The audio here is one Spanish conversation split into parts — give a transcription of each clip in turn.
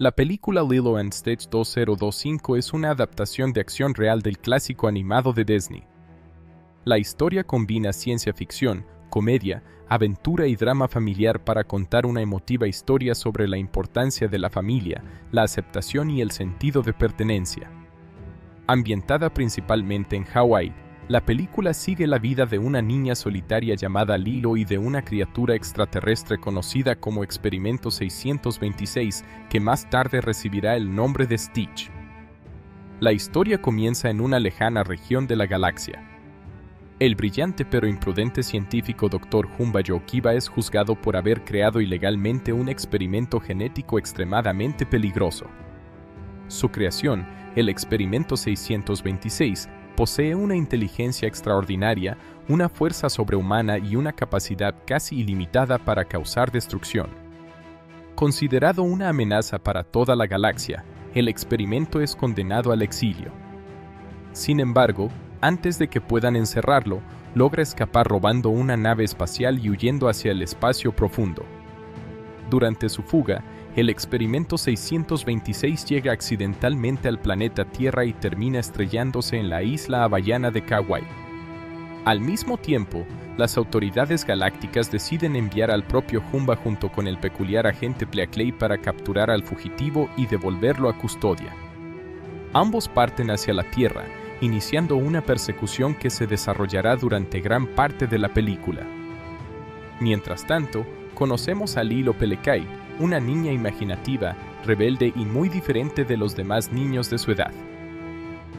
La película Lilo and Stitch 2025 es una adaptación de acción real del clásico animado de Disney. La historia combina ciencia ficción, comedia, aventura y drama familiar para contar una emotiva historia sobre la importancia de la familia, la aceptación y el sentido de pertenencia. Ambientada principalmente en Hawái, la película sigue la vida de una niña solitaria llamada Lilo y de una criatura extraterrestre conocida como Experimento 626, que más tarde recibirá el nombre de Stitch. La historia comienza en una lejana región de la galaxia. El brillante pero imprudente científico Dr. Humbayo Kiba es juzgado por haber creado ilegalmente un experimento genético extremadamente peligroso. Su creación, el Experimento 626, posee una inteligencia extraordinaria, una fuerza sobrehumana y una capacidad casi ilimitada para causar destrucción. Considerado una amenaza para toda la galaxia, el experimento es condenado al exilio. Sin embargo, antes de que puedan encerrarlo, logra escapar robando una nave espacial y huyendo hacia el espacio profundo. Durante su fuga, el Experimento 626 llega accidentalmente al planeta Tierra y termina estrellándose en la isla hawaiana de Kauai. Al mismo tiempo, las autoridades galácticas deciden enviar al propio Humba junto con el peculiar agente Pleacley para capturar al fugitivo y devolverlo a custodia. Ambos parten hacia la Tierra, iniciando una persecución que se desarrollará durante gran parte de la película. Mientras tanto, conocemos a Lilo Pelekai, una niña imaginativa, rebelde y muy diferente de los demás niños de su edad.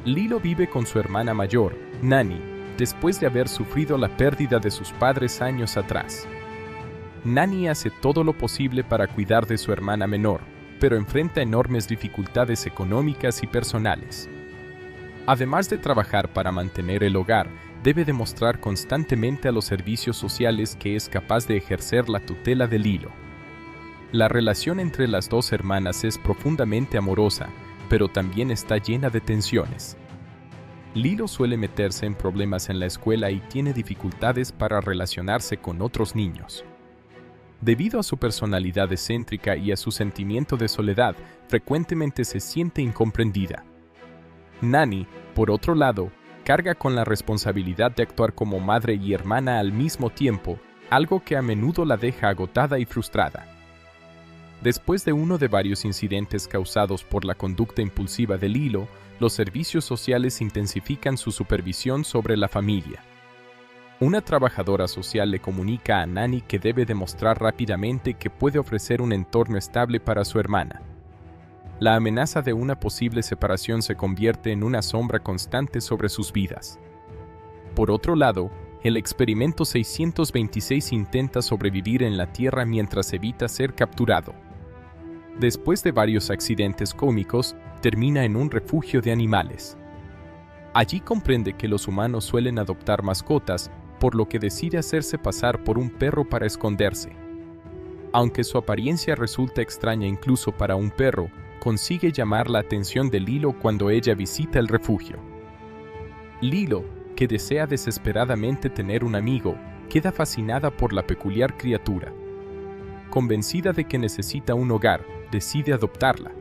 Lilo vive con su hermana mayor, Nani, después de haber sufrido la pérdida de sus padres años atrás. Nani hace todo lo posible para cuidar de su hermana menor, pero enfrenta enormes dificultades económicas y personales. Además de trabajar para mantener el hogar, debe demostrar constantemente a los servicios sociales que es capaz de ejercer la tutela de Lilo. La relación entre las dos hermanas es profundamente amorosa, pero también está llena de tensiones. Lilo suele meterse en problemas en la escuela y tiene dificultades para relacionarse con otros niños. Debido a su personalidad excéntrica y a su sentimiento de soledad, frecuentemente se siente incomprendida. Nani, por otro lado, carga con la responsabilidad de actuar como madre y hermana al mismo tiempo, algo que a menudo la deja agotada y frustrada. Después de uno de varios incidentes causados por la conducta impulsiva de Lilo, los servicios sociales intensifican su supervisión sobre la familia. Una trabajadora social le comunica a Nani que debe demostrar rápidamente que puede ofrecer un entorno estable para su hermana. La amenaza de una posible separación se convierte en una sombra constante sobre sus vidas. Por otro lado, el Experimento 626 intenta sobrevivir en la Tierra mientras evita ser capturado. Después de varios accidentes cómicos, termina en un refugio de animales. Allí comprende que los humanos suelen adoptar mascotas, por lo que decide hacerse pasar por un perro para esconderse. Aunque su apariencia resulta extraña incluso para un perro, consigue llamar la atención de Lilo cuando ella visita el refugio. Lilo, que desea desesperadamente tener un amigo, queda fascinada por la peculiar criatura. Convencida de que necesita un hogar, decide adoptarla.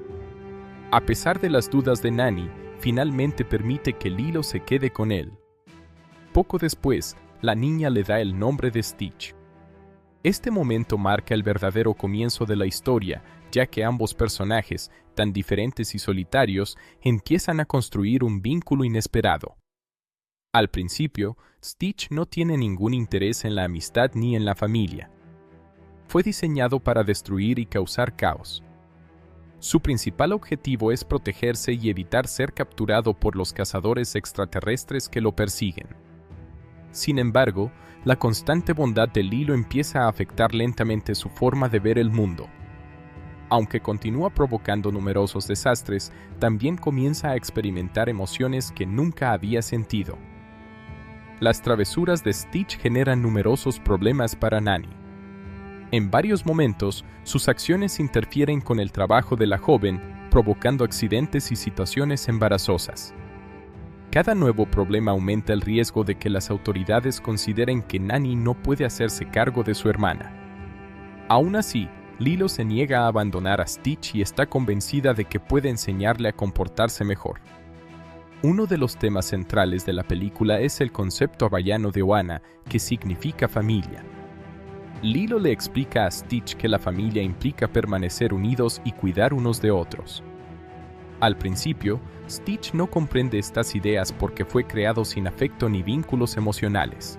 A pesar de las dudas de Nani, finalmente permite que Lilo se quede con él. Poco después, la niña le da el nombre de Stitch. Este momento marca el verdadero comienzo de la historia, ya que ambos personajes, tan diferentes y solitarios, empiezan a construir un vínculo inesperado. Al principio, Stitch no tiene ningún interés en la amistad ni en la familia. Fue diseñado para destruir y causar caos. Su principal objetivo es protegerse y evitar ser capturado por los cazadores extraterrestres que lo persiguen. Sin embargo, la constante bondad de Lilo empieza a afectar lentamente su forma de ver el mundo. Aunque continúa provocando numerosos desastres, también comienza a experimentar emociones que nunca había sentido. Las travesuras de Stitch generan numerosos problemas para Nani. En varios momentos, sus acciones interfieren con el trabajo de la joven, provocando accidentes y situaciones embarazosas. Cada nuevo problema aumenta el riesgo de que las autoridades consideren que Nani no puede hacerse cargo de su hermana. Aún así, Lilo se niega a abandonar a Stitch y está convencida de que puede enseñarle a comportarse mejor. Uno de los temas centrales de la película es el concepto hawaiano de Ohana, que significa familia. Lilo le explica a Stitch que la familia implica permanecer unidos y cuidar unos de otros. Al principio, Stitch no comprende estas ideas porque fue creado sin afecto ni vínculos emocionales.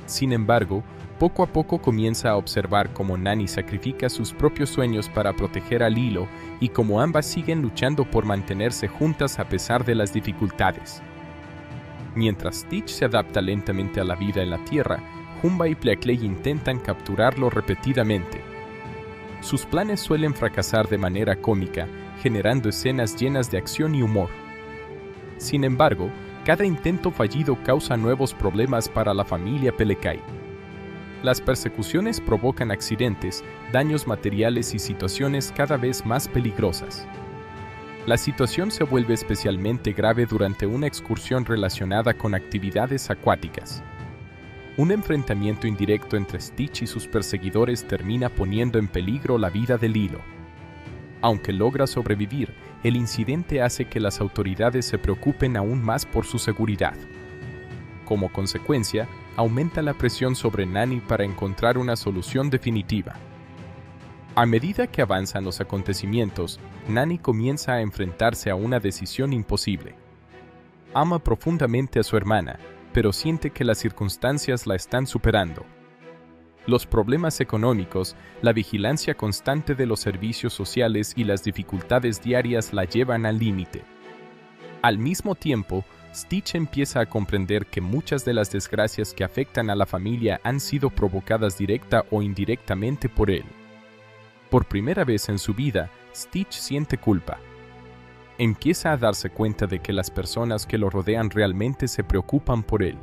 Sin embargo, poco a poco comienza a observar cómo Nani sacrifica sus propios sueños para proteger a Lilo y cómo ambas siguen luchando por mantenerse juntas a pesar de las dificultades. Mientras Stitch se adapta lentamente a la vida en la Tierra, Humba y Pleakley intentan capturarlo repetidamente. Sus planes suelen fracasar de manera cómica, generando escenas llenas de acción y humor. Sin embargo, cada intento fallido causa nuevos problemas para la familia Pelekai. Las persecuciones provocan accidentes, daños materiales y situaciones cada vez más peligrosas. La situación se vuelve especialmente grave durante una excursión relacionada con actividades acuáticas. Un enfrentamiento indirecto entre Stitch y sus perseguidores termina poniendo en peligro la vida de Lilo. Aunque logra sobrevivir, el incidente hace que las autoridades se preocupen aún más por su seguridad. Como consecuencia, aumenta la presión sobre Nani para encontrar una solución definitiva. A medida que avanzan los acontecimientos, Nani comienza a enfrentarse a una decisión imposible. Ama profundamente a su hermana, pero siente que las circunstancias la están superando. Los problemas económicos, la vigilancia constante de los servicios sociales y las dificultades diarias la llevan al límite. Al mismo tiempo, Stitch empieza a comprender que muchas de las desgracias que afectan a la familia han sido provocadas directa o indirectamente por él. Por primera vez en su vida, Stitch siente culpa. Empieza a darse cuenta de que las personas que lo rodean realmente se preocupan por él.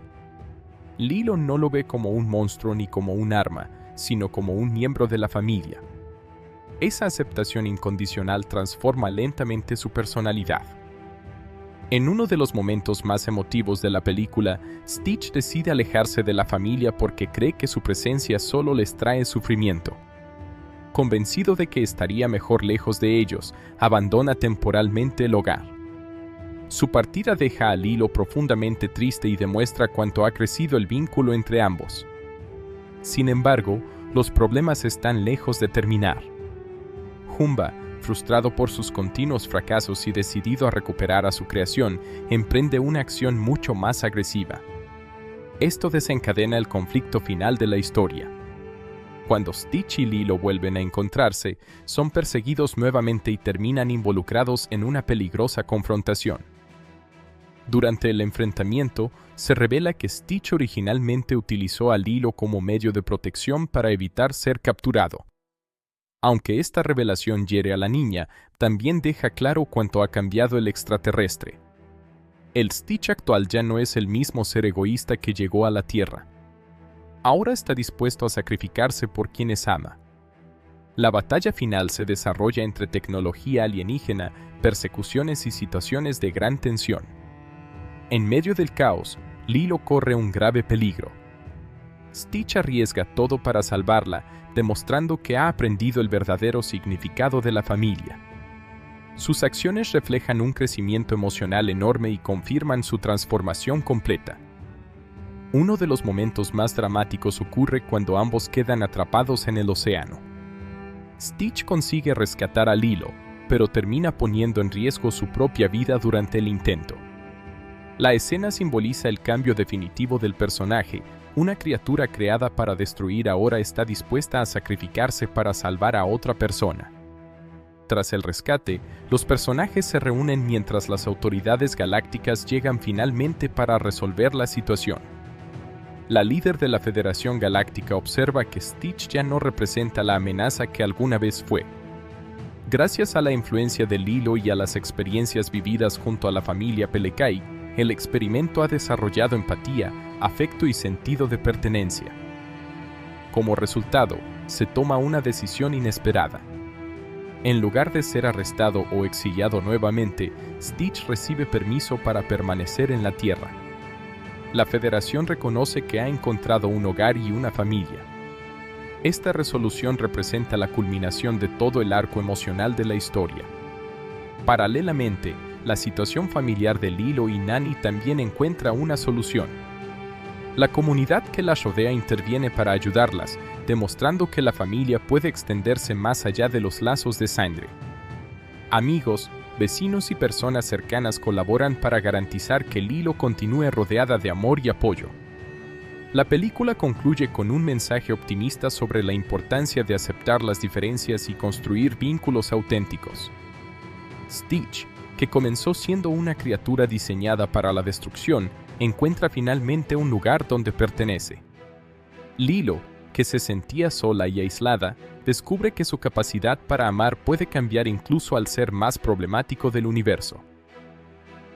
Lilo no lo ve como un monstruo ni como un arma, sino como un miembro de la familia. Esa aceptación incondicional transforma lentamente su personalidad. En uno de los momentos más emotivos de la película, Stitch decide alejarse de la familia porque cree que su presencia solo les trae sufrimiento. Convencido de que estaría mejor lejos de ellos, abandona temporalmente el hogar. Su partida deja a Lilo profundamente triste y demuestra cuánto ha crecido el vínculo entre ambos. Sin embargo, los problemas están lejos de terminar. Humba, frustrado por sus continuos fracasos y decidido a recuperar a su creación, emprende una acción mucho más agresiva. Esto desencadena el conflicto final de la historia. Cuando Stitch y Lilo vuelven a encontrarse, son perseguidos nuevamente y terminan involucrados en una peligrosa confrontación. Durante el enfrentamiento, se revela que Stitch originalmente utilizó a Lilo como medio de protección para evitar ser capturado. Aunque esta revelación hiere a la niña, también deja claro cuánto ha cambiado el extraterrestre. El Stitch actual ya no es el mismo ser egoísta que llegó a la Tierra. Ahora está dispuesto a sacrificarse por quienes ama. La batalla final se desarrolla entre tecnología alienígena, persecuciones y situaciones de gran tensión. En medio del caos, Lilo corre un grave peligro. Stitch arriesga todo para salvarla, demostrando que ha aprendido el verdadero significado de la familia. Sus acciones reflejan un crecimiento emocional enorme y confirman su transformación completa. Uno de los momentos más dramáticos ocurre cuando ambos quedan atrapados en el océano. Stitch consigue rescatar a Lilo, pero termina poniendo en riesgo su propia vida durante el intento. La escena simboliza el cambio definitivo del personaje. Una criatura creada para destruir ahora está dispuesta a sacrificarse para salvar a otra persona. Tras el rescate, los personajes se reúnen mientras las autoridades galácticas llegan finalmente para resolver la situación. La líder de la Federación Galáctica observa que Stitch ya no representa la amenaza que alguna vez fue. Gracias a la influencia de Lilo y a las experiencias vividas junto a la familia Pelekai, el experimento ha desarrollado empatía, afecto y sentido de pertenencia. Como resultado, se toma una decisión inesperada. En lugar de ser arrestado o exiliado nuevamente, Stitch recibe permiso para permanecer en la Tierra. La Federación reconoce que ha encontrado un hogar y una familia. Esta resolución representa la culminación de todo el arco emocional de la historia. Paralelamente, la situación familiar de Lilo y Nani también encuentra una solución. La comunidad que las rodea interviene para ayudarlas, demostrando que la familia puede extenderse más allá de los lazos de sangre. Amigos, vecinos y personas cercanas colaboran para garantizar que Lilo continúe rodeada de amor y apoyo. La película concluye con un mensaje optimista sobre la importancia de aceptar las diferencias y construir vínculos auténticos. Stitch, que comenzó siendo una criatura diseñada para la destrucción, encuentra finalmente un lugar donde pertenece. Lilo, que se sentía sola y aislada, descubre que su capacidad para amar puede cambiar incluso al ser más problemático del universo.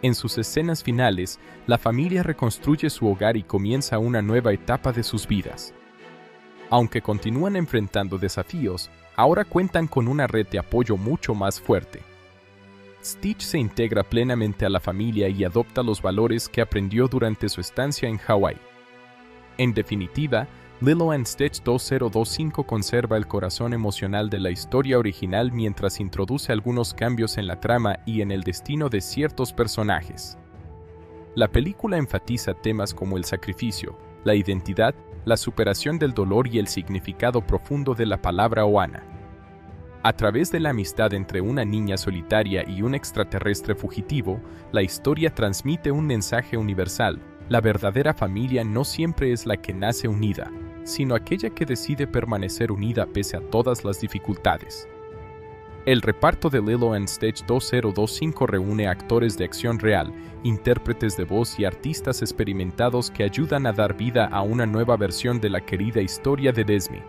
En sus escenas finales, la familia reconstruye su hogar y comienza una nueva etapa de sus vidas. Aunque continúan enfrentando desafíos, ahora cuentan con una red de apoyo mucho más fuerte. Stitch se integra plenamente a la familia y adopta los valores que aprendió durante su estancia en Hawái. En definitiva, Lilo & Stitch 2025 conserva el corazón emocional de la historia original mientras introduce algunos cambios en la trama y en el destino de ciertos personajes. La película enfatiza temas como el sacrificio, la identidad, la superación del dolor y el significado profundo de la palabra Ohana. A través de la amistad entre una niña solitaria y un extraterrestre fugitivo, la historia transmite un mensaje universal: la verdadera familia no siempre es la que nace unida, sino aquella que decide permanecer unida pese a todas las dificultades. El reparto de Lilo & Stitch 2025 reúne actores de acción real, intérpretes de voz y artistas experimentados que ayudan a dar vida a una nueva versión de la querida historia de Disney.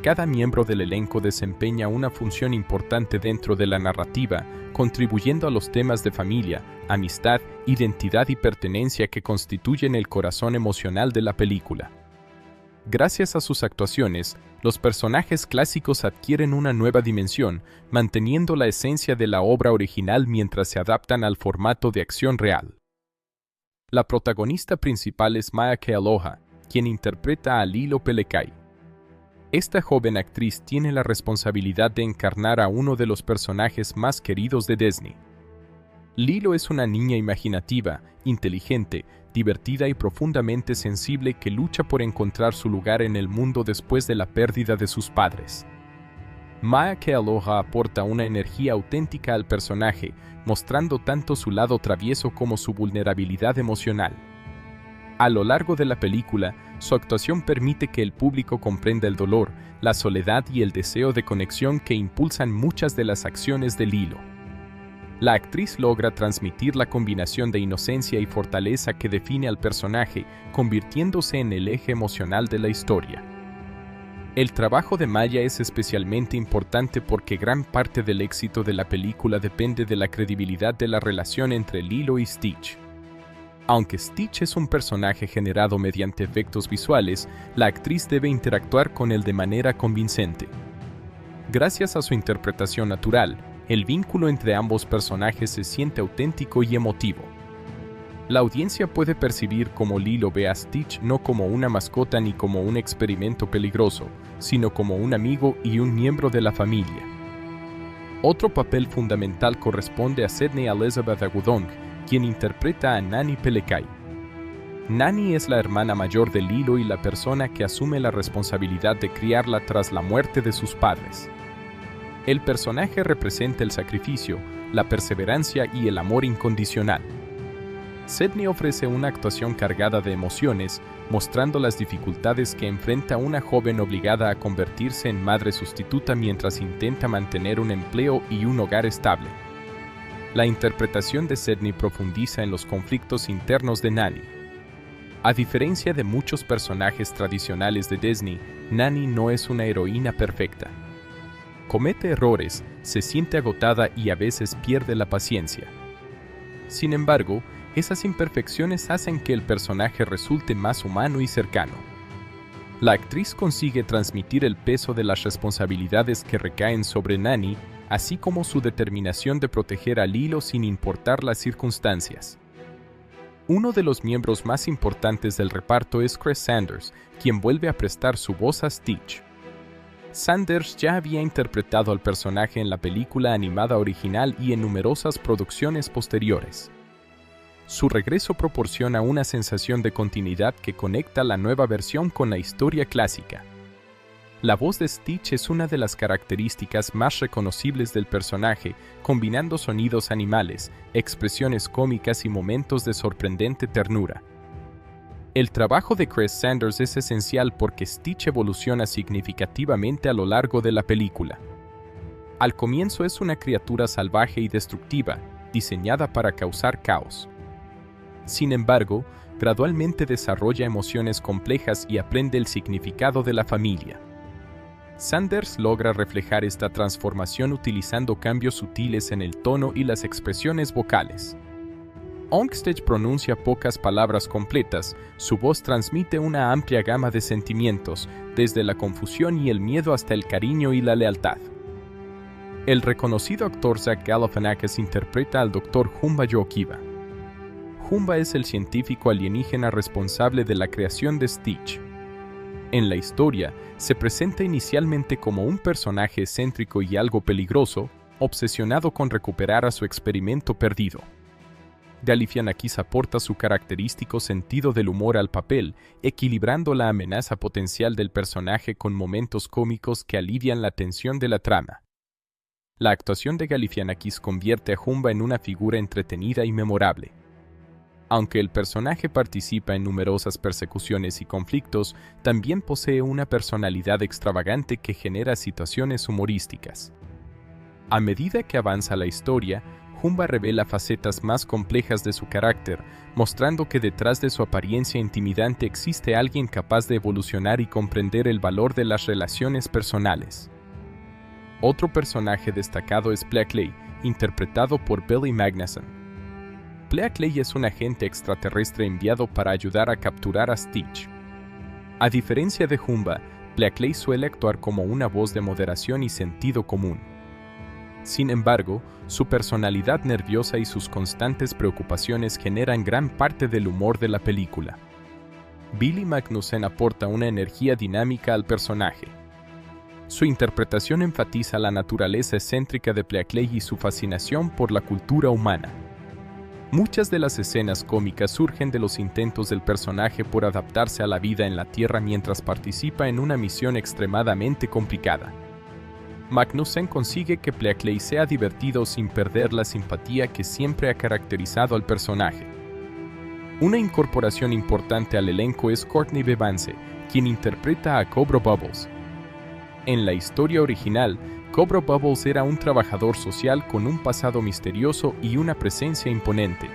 Cada miembro del elenco desempeña una función importante dentro de la narrativa, contribuyendo a los temas de familia, amistad, identidad y pertenencia que constituyen el corazón emocional de la película. Gracias a sus actuaciones, los personajes clásicos adquieren una nueva dimensión, manteniendo la esencia de la obra original mientras se adaptan al formato de acción real. La protagonista principal es Maya Kealoha, quien interpreta a Lilo Pelekai. Esta joven actriz tiene la responsabilidad de encarnar a uno de los personajes más queridos de Disney. Lilo es una niña imaginativa, inteligente, divertida y profundamente sensible que lucha por encontrar su lugar en el mundo después de la pérdida de sus padres. Maya Kealoha aporta una energía auténtica al personaje, mostrando tanto su lado travieso como su vulnerabilidad emocional. A lo largo de la película, su actuación permite que el público comprenda el dolor, la soledad y el deseo de conexión que impulsan muchas de las acciones de Lilo. La actriz logra transmitir la combinación de inocencia y fortaleza que define al personaje, convirtiéndose en el eje emocional de la historia. El trabajo de Maya es especialmente importante porque gran parte del éxito de la película depende de la credibilidad de la relación entre Lilo y Stitch. Aunque Stitch es un personaje generado mediante efectos visuales, la actriz debe interactuar con él de manera convincente. Gracias a su interpretación natural, el vínculo entre ambos personajes se siente auténtico y emotivo. La audiencia puede percibir cómo Lilo ve a Stitch no como una mascota ni como un experimento peligroso, sino como un amigo y un miembro de la familia. Otro papel fundamental corresponde a Sydney Elizabeth Agudong, quien interpreta a Nani Pelekai. Nani es la hermana mayor de Lilo y la persona que asume la responsabilidad de criarla tras la muerte de sus padres. El personaje representa el sacrificio, la perseverancia y el amor incondicional. Sydney ofrece una actuación cargada de emociones, mostrando las dificultades que enfrenta una joven obligada a convertirse en madre sustituta mientras intenta mantener un empleo y un hogar estable. La interpretación de Sydney profundiza en los conflictos internos de Nani. A diferencia de muchos personajes tradicionales de Disney, Nani no es una heroína perfecta. Comete errores, se siente agotada y a veces pierde la paciencia. Sin embargo, esas imperfecciones hacen que el personaje resulte más humano y cercano. La actriz consigue transmitir el peso de las responsabilidades que recaen sobre Nani, así como su determinación de proteger a Lilo sin importar las circunstancias. Uno de los miembros más importantes del reparto es Chris Sanders, quien vuelve a prestar su voz a Stitch. Sanders ya había interpretado al personaje en la película animada original y en numerosas producciones posteriores. Su regreso proporciona una sensación de continuidad que conecta la nueva versión con la historia clásica. La voz de Stitch es una de las características más reconocibles del personaje, combinando sonidos animales, expresiones cómicas y momentos de sorprendente ternura. El trabajo de Chris Sanders es esencial porque Stitch evoluciona significativamente a lo largo de la película. Al comienzo es una criatura salvaje y destructiva, diseñada para causar caos. Sin embargo, gradualmente desarrolla emociones complejas y aprende el significado de la familia. Sanders logra reflejar esta transformación utilizando cambios sutiles en el tono y las expresiones vocales. Aunque Stitch pronuncia pocas palabras completas, su voz transmite una amplia gama de sentimientos, desde la confusión y el miedo hasta el cariño y la lealtad. El reconocido actor Zach Galifianakis interpreta al Dr. Humba Yokiva. Humba es el científico alienígena responsable de la creación de Stitch. En la historia, se presenta inicialmente como un personaje excéntrico y algo peligroso, obsesionado con recuperar a su experimento perdido. Galifianakis aporta su característico sentido del humor al papel, equilibrando la amenaza potencial del personaje con momentos cómicos que alivian la tensión de la trama. La actuación de Galifianakis convierte a Humba en una figura entretenida y memorable. Aunque el personaje participa en numerosas persecuciones y conflictos, también posee una personalidad extravagante que genera situaciones humorísticas. A medida que avanza la historia, Humba revela facetas más complejas de su carácter, mostrando que detrás de su apariencia intimidante existe alguien capaz de evolucionar y comprender el valor de las relaciones personales. Otro personaje destacado es Pleakley, interpretado por Billy Magnussen. Pleakley es un agente extraterrestre enviado para ayudar a capturar a Stitch. A diferencia de Humba, Pleakley suele actuar como una voz de moderación y sentido común. Sin embargo, su personalidad nerviosa y sus constantes preocupaciones generan gran parte del humor de la película. Billy Magnussen aporta una energía dinámica al personaje. Su interpretación enfatiza la naturaleza excéntrica de Pleakley y su fascinación por la cultura humana. Muchas de las escenas cómicas surgen de los intentos del personaje por adaptarse a la vida en la Tierra mientras participa en una misión extremadamente complicada. Magnussen consigue que Pleakley sea divertido sin perder la simpatía que siempre ha caracterizado al personaje. Una incorporación importante al elenco es Courtney B. Vance, quien interpreta a Cobra Bubbles. En la historia original, Cobra Bubbles era un trabajador social con un pasado misterioso y una presencia imponente.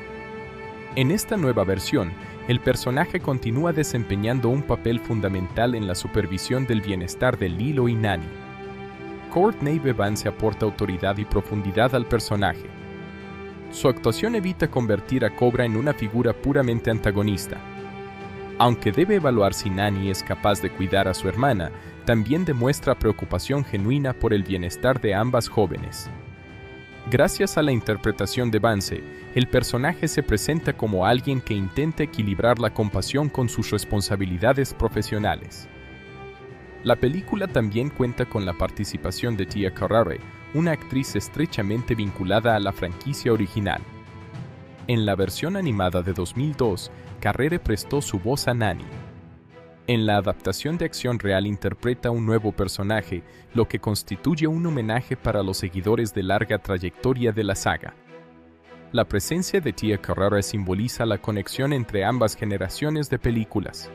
En esta nueva versión, el personaje continúa desempeñando un papel fundamental en la supervisión del bienestar de Lilo y Nani. Courtney B. Vance aporta autoridad y profundidad al personaje. Su actuación evita convertir a Cobra en una figura puramente antagonista. Aunque debe evaluar si Nani es capaz de cuidar a su hermana, también demuestra preocupación genuina por el bienestar de ambas jóvenes. Gracias a la interpretación de Vance, el personaje se presenta como alguien que intenta equilibrar la compasión con sus responsabilidades profesionales. La película también cuenta con la participación de Tia Carrere, una actriz estrechamente vinculada a la franquicia original. En la versión animada de 2002, Carrere prestó su voz a Nani. En la adaptación de acción real interpreta un nuevo personaje, lo que constituye un homenaje para los seguidores de larga trayectoria de la saga. La presencia de Tia Carrere simboliza la conexión entre ambas generaciones de películas.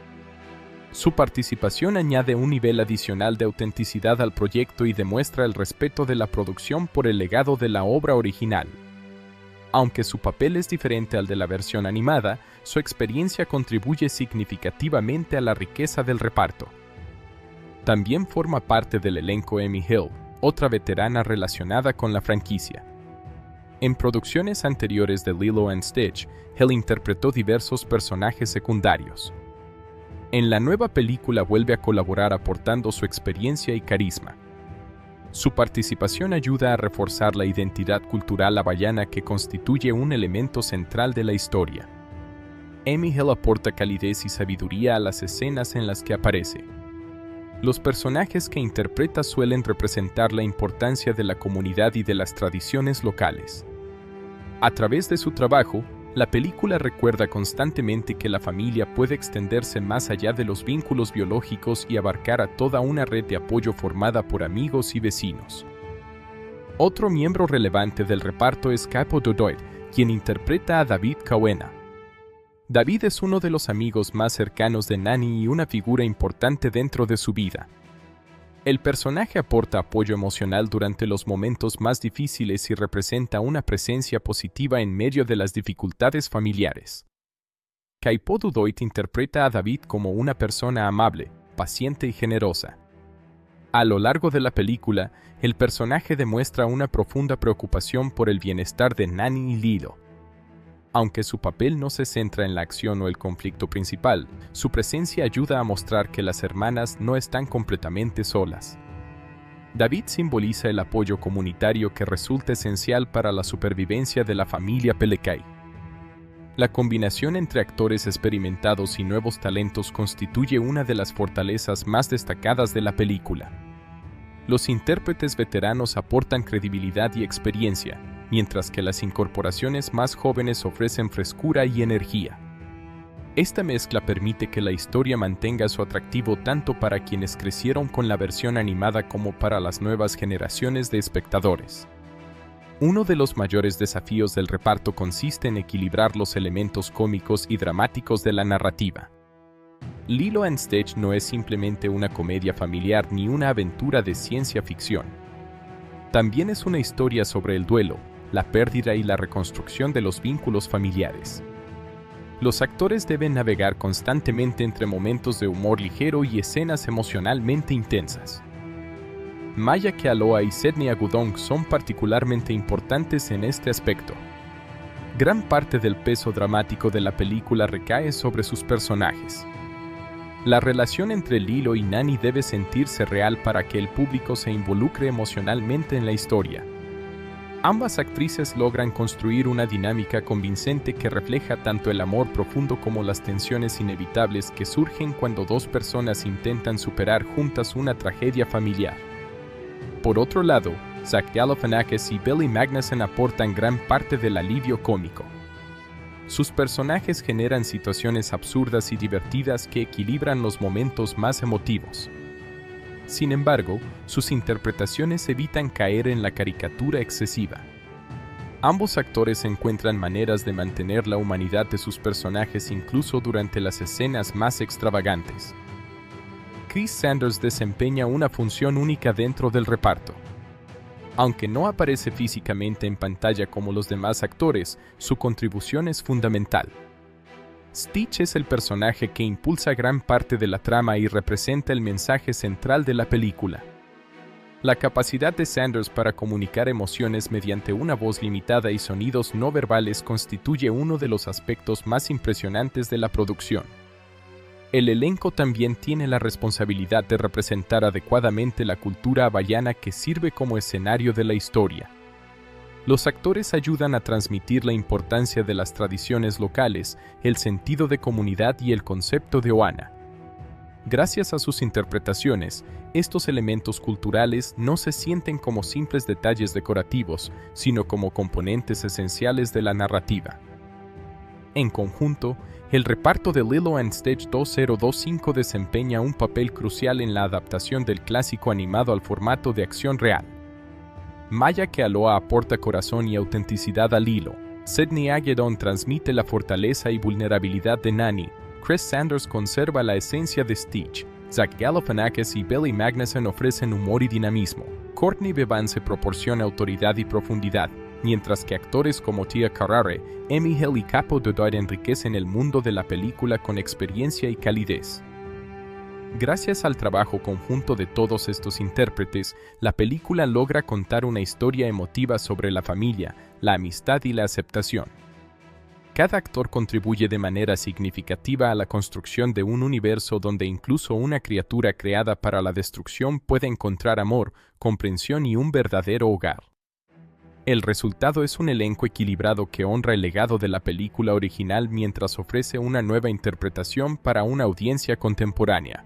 Su participación añade un nivel adicional de autenticidad al proyecto y demuestra el respeto de la producción por el legado de la obra original. Aunque su papel es diferente al de la versión animada, su experiencia contribuye significativamente a la riqueza del reparto. También forma parte del elenco Amy Hill, otra veterana relacionada con la franquicia. En producciones anteriores de Lilo and Stitch, Hill interpretó diversos personajes secundarios. En la nueva película vuelve a colaborar aportando su experiencia y carisma. Su participación ayuda a reforzar la identidad cultural hawaiana que constituye un elemento central de la historia. Amy Hill aporta calidez y sabiduría a las escenas en las que aparece. Los personajes que interpreta suelen representar la importancia de la comunidad y de las tradiciones locales. A través de su trabajo, la película recuerda constantemente que la familia puede extenderse más allá de los vínculos biológicos y abarcar a toda una red de apoyo formada por amigos y vecinos. Otro miembro relevante del reparto es Capo Dodoit, quien interpreta a David Cowena. David es uno de los amigos más cercanos de Nani y una figura importante dentro de su vida. El personaje aporta apoyo emocional durante los momentos más difíciles y representa una presencia positiva en medio de las dificultades familiares. Kaipo Dodoit interpreta a David como una persona amable, paciente y generosa. A lo largo de la película, el personaje demuestra una profunda preocupación por el bienestar de Nani y Lilo. Aunque su papel no se centra en la acción o el conflicto principal, su presencia ayuda a mostrar que las hermanas no están completamente solas. David simboliza el apoyo comunitario que resulta esencial para la supervivencia de la familia Pelecay. La combinación entre actores experimentados y nuevos talentos constituye una de las fortalezas más destacadas de la película. Los intérpretes veteranos aportan credibilidad y experiencia, mientras que las incorporaciones más jóvenes ofrecen frescura y energía. Esta mezcla permite que la historia mantenga su atractivo tanto para quienes crecieron con la versión animada como para las nuevas generaciones de espectadores. Uno de los mayores desafíos del reparto consiste en equilibrar los elementos cómicos y dramáticos de la narrativa. Lilo and Stitch no es simplemente una comedia familiar ni una aventura de ciencia ficción. También es una historia sobre el duelo, la pérdida y la reconstrucción de los vínculos familiares. Los actores deben navegar constantemente entre momentos de humor ligero y escenas emocionalmente intensas. Maya Kealoha y Sidney Agudong son particularmente importantes en este aspecto. Gran parte del peso dramático de la película recae sobre sus personajes. La relación entre Lilo y Nani debe sentirse real para que el público se involucre emocionalmente en la historia. Ambas actrices logran construir una dinámica convincente que refleja tanto el amor profundo como las tensiones inevitables que surgen cuando dos personas intentan superar juntas una tragedia familiar. Por otro lado, Zach Galifianakis y Billy Magnussen aportan gran parte del alivio cómico. Sus personajes generan situaciones absurdas y divertidas que equilibran los momentos más emotivos. Sin embargo, sus interpretaciones evitan caer en la caricatura excesiva. Ambos actores encuentran maneras de mantener la humanidad de sus personajes incluso durante las escenas más extravagantes. Chris Sanders desempeña una función única dentro del reparto. Aunque no aparece físicamente en pantalla como los demás actores, su contribución es fundamental. Stitch es el personaje que impulsa gran parte de la trama y representa el mensaje central de la película. La capacidad de Sanders para comunicar emociones mediante una voz limitada y sonidos no verbales constituye uno de los aspectos más impresionantes de la producción. El elenco también tiene la responsabilidad de representar adecuadamente la cultura hawaiana que sirve como escenario de la historia. Los actores ayudan a transmitir la importancia de las tradiciones locales, el sentido de comunidad y el concepto de Ohana. Gracias a sus interpretaciones, estos elementos culturales no se sienten como simples detalles decorativos, sino como componentes esenciales de la narrativa. En conjunto, el reparto de Lilo and Stitch 2025 desempeña un papel crucial en la adaptación del clásico animado al formato de acción real. Maya Kealoha aporta corazón y autenticidad a Lilo. Sidney Agudong transmite la fortaleza y vulnerabilidad de Nani. Chris Sanders conserva la esencia de Stitch. Zach Galifianakis y Billy Magnussen ofrecen humor y dinamismo. Courtney Bevan proporciona autoridad y profundidad, mientras que actores como Tia Carrere, Emmy Hill y Capo Dodoit enriquecen el mundo de la película con experiencia y calidez. Gracias al trabajo conjunto de todos estos intérpretes, la película logra contar una historia emotiva sobre la familia, la amistad y la aceptación. Cada actor contribuye de manera significativa a la construcción de un universo donde incluso una criatura creada para la destrucción puede encontrar amor, comprensión y un verdadero hogar. El resultado es un elenco equilibrado que honra el legado de la película original mientras ofrece una nueva interpretación para una audiencia contemporánea.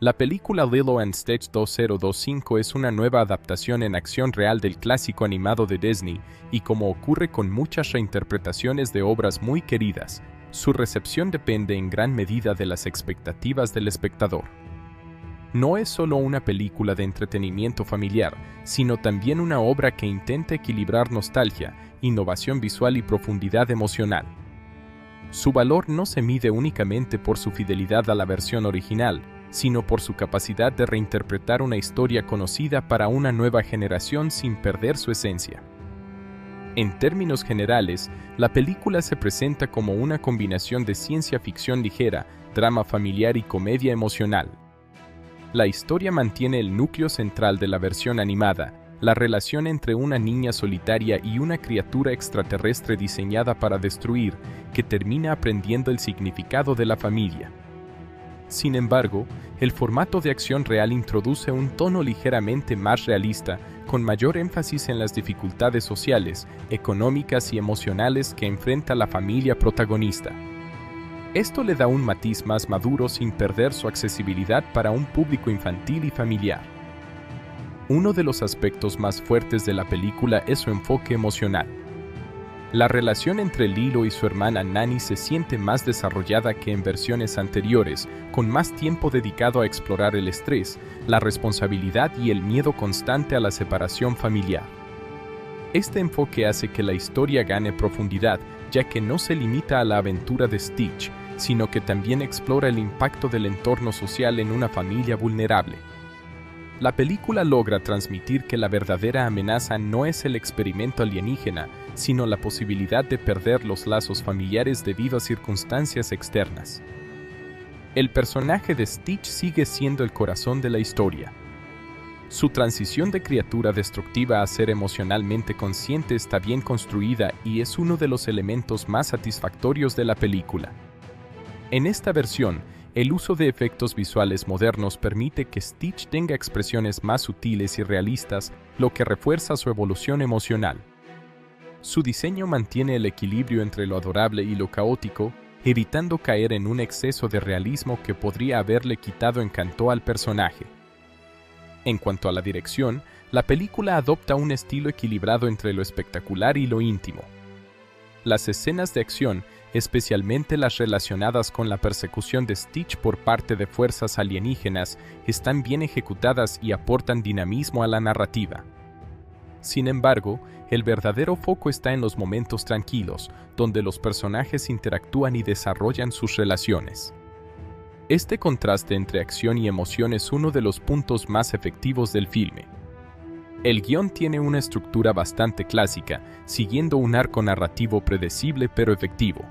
La película Lilo & Stitch 2025 es una nueva adaptación en acción real del clásico animado de Disney, y como ocurre con muchas reinterpretaciones de obras muy queridas, su recepción depende en gran medida de las expectativas del espectador. No es solo una película de entretenimiento familiar, sino también una obra que intenta equilibrar nostalgia, innovación visual y profundidad emocional. Su valor no se mide únicamente por su fidelidad a la versión original, sino por su capacidad de reinterpretar una historia conocida para una nueva generación sin perder su esencia. En términos generales, la película se presenta como una combinación de ciencia ficción ligera, drama familiar y comedia emocional. La historia mantiene el núcleo central de la versión animada, la relación entre una niña solitaria y una criatura extraterrestre diseñada para destruir, que termina aprendiendo el significado de la familia. Sin embargo, el formato de acción real introduce un tono ligeramente más realista, con mayor énfasis en las dificultades sociales, económicas y emocionales que enfrenta la familia protagonista. Esto le da un matiz más maduro sin perder su accesibilidad para un público infantil y familiar. Uno de los aspectos más fuertes de la película es su enfoque emocional. La relación entre Lilo y su hermana Nani se siente más desarrollada que en versiones anteriores, con más tiempo dedicado a explorar el estrés, la responsabilidad y el miedo constante a la separación familiar. Este enfoque hace que la historia gane profundidad, ya que no se limita a la aventura de Stitch, sino que también explora el impacto del entorno social en una familia vulnerable. La película logra transmitir que la verdadera amenaza no es el experimento alienígena, sino la posibilidad de perder los lazos familiares debido a circunstancias externas. El personaje de Stitch sigue siendo el corazón de la historia. Su transición de criatura destructiva a ser emocionalmente consciente está bien construida y es uno de los elementos más satisfactorios de la película. En esta versión, el uso de efectos visuales modernos permite que Stitch tenga expresiones más sutiles y realistas, lo que refuerza su evolución emocional. Su diseño mantiene el equilibrio entre lo adorable y lo caótico, evitando caer en un exceso de realismo que podría haberle quitado encanto al personaje. En cuanto a la dirección, la película adopta un estilo equilibrado entre lo espectacular y lo íntimo. Las escenas de acción, especialmente las relacionadas con la persecución de Stitch por parte de fuerzas alienígenas, están bien ejecutadas y aportan dinamismo a la narrativa. Sin embargo, el verdadero foco está en los momentos tranquilos, donde los personajes interactúan y desarrollan sus relaciones. Este contraste entre acción y emoción es uno de los puntos más efectivos del filme. El guión tiene una estructura bastante clásica, siguiendo un arco narrativo predecible pero efectivo.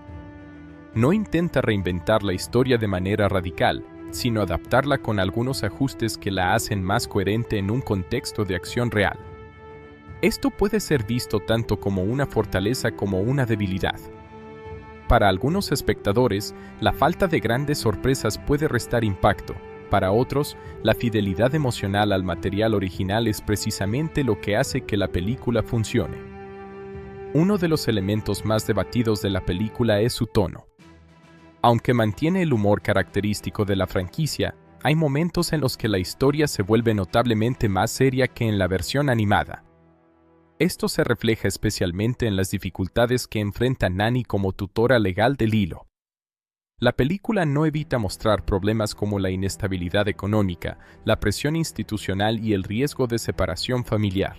No intenta reinventar la historia de manera radical, sino adaptarla con algunos ajustes que la hacen más coherente en un contexto de acción real. Esto puede ser visto tanto como una fortaleza como una debilidad. Para algunos espectadores, la falta de grandes sorpresas puede restar impacto. Para otros, la fidelidad emocional al material original es precisamente lo que hace que la película funcione. Uno de los elementos más debatidos de la película es su tono. Aunque mantiene el humor característico de la franquicia, hay momentos en los que la historia se vuelve notablemente más seria que en la versión animada. Esto se refleja especialmente en las dificultades que enfrenta Nani como tutora legal de Lilo. La película no evita mostrar problemas como la inestabilidad económica, la presión institucional y el riesgo de separación familiar.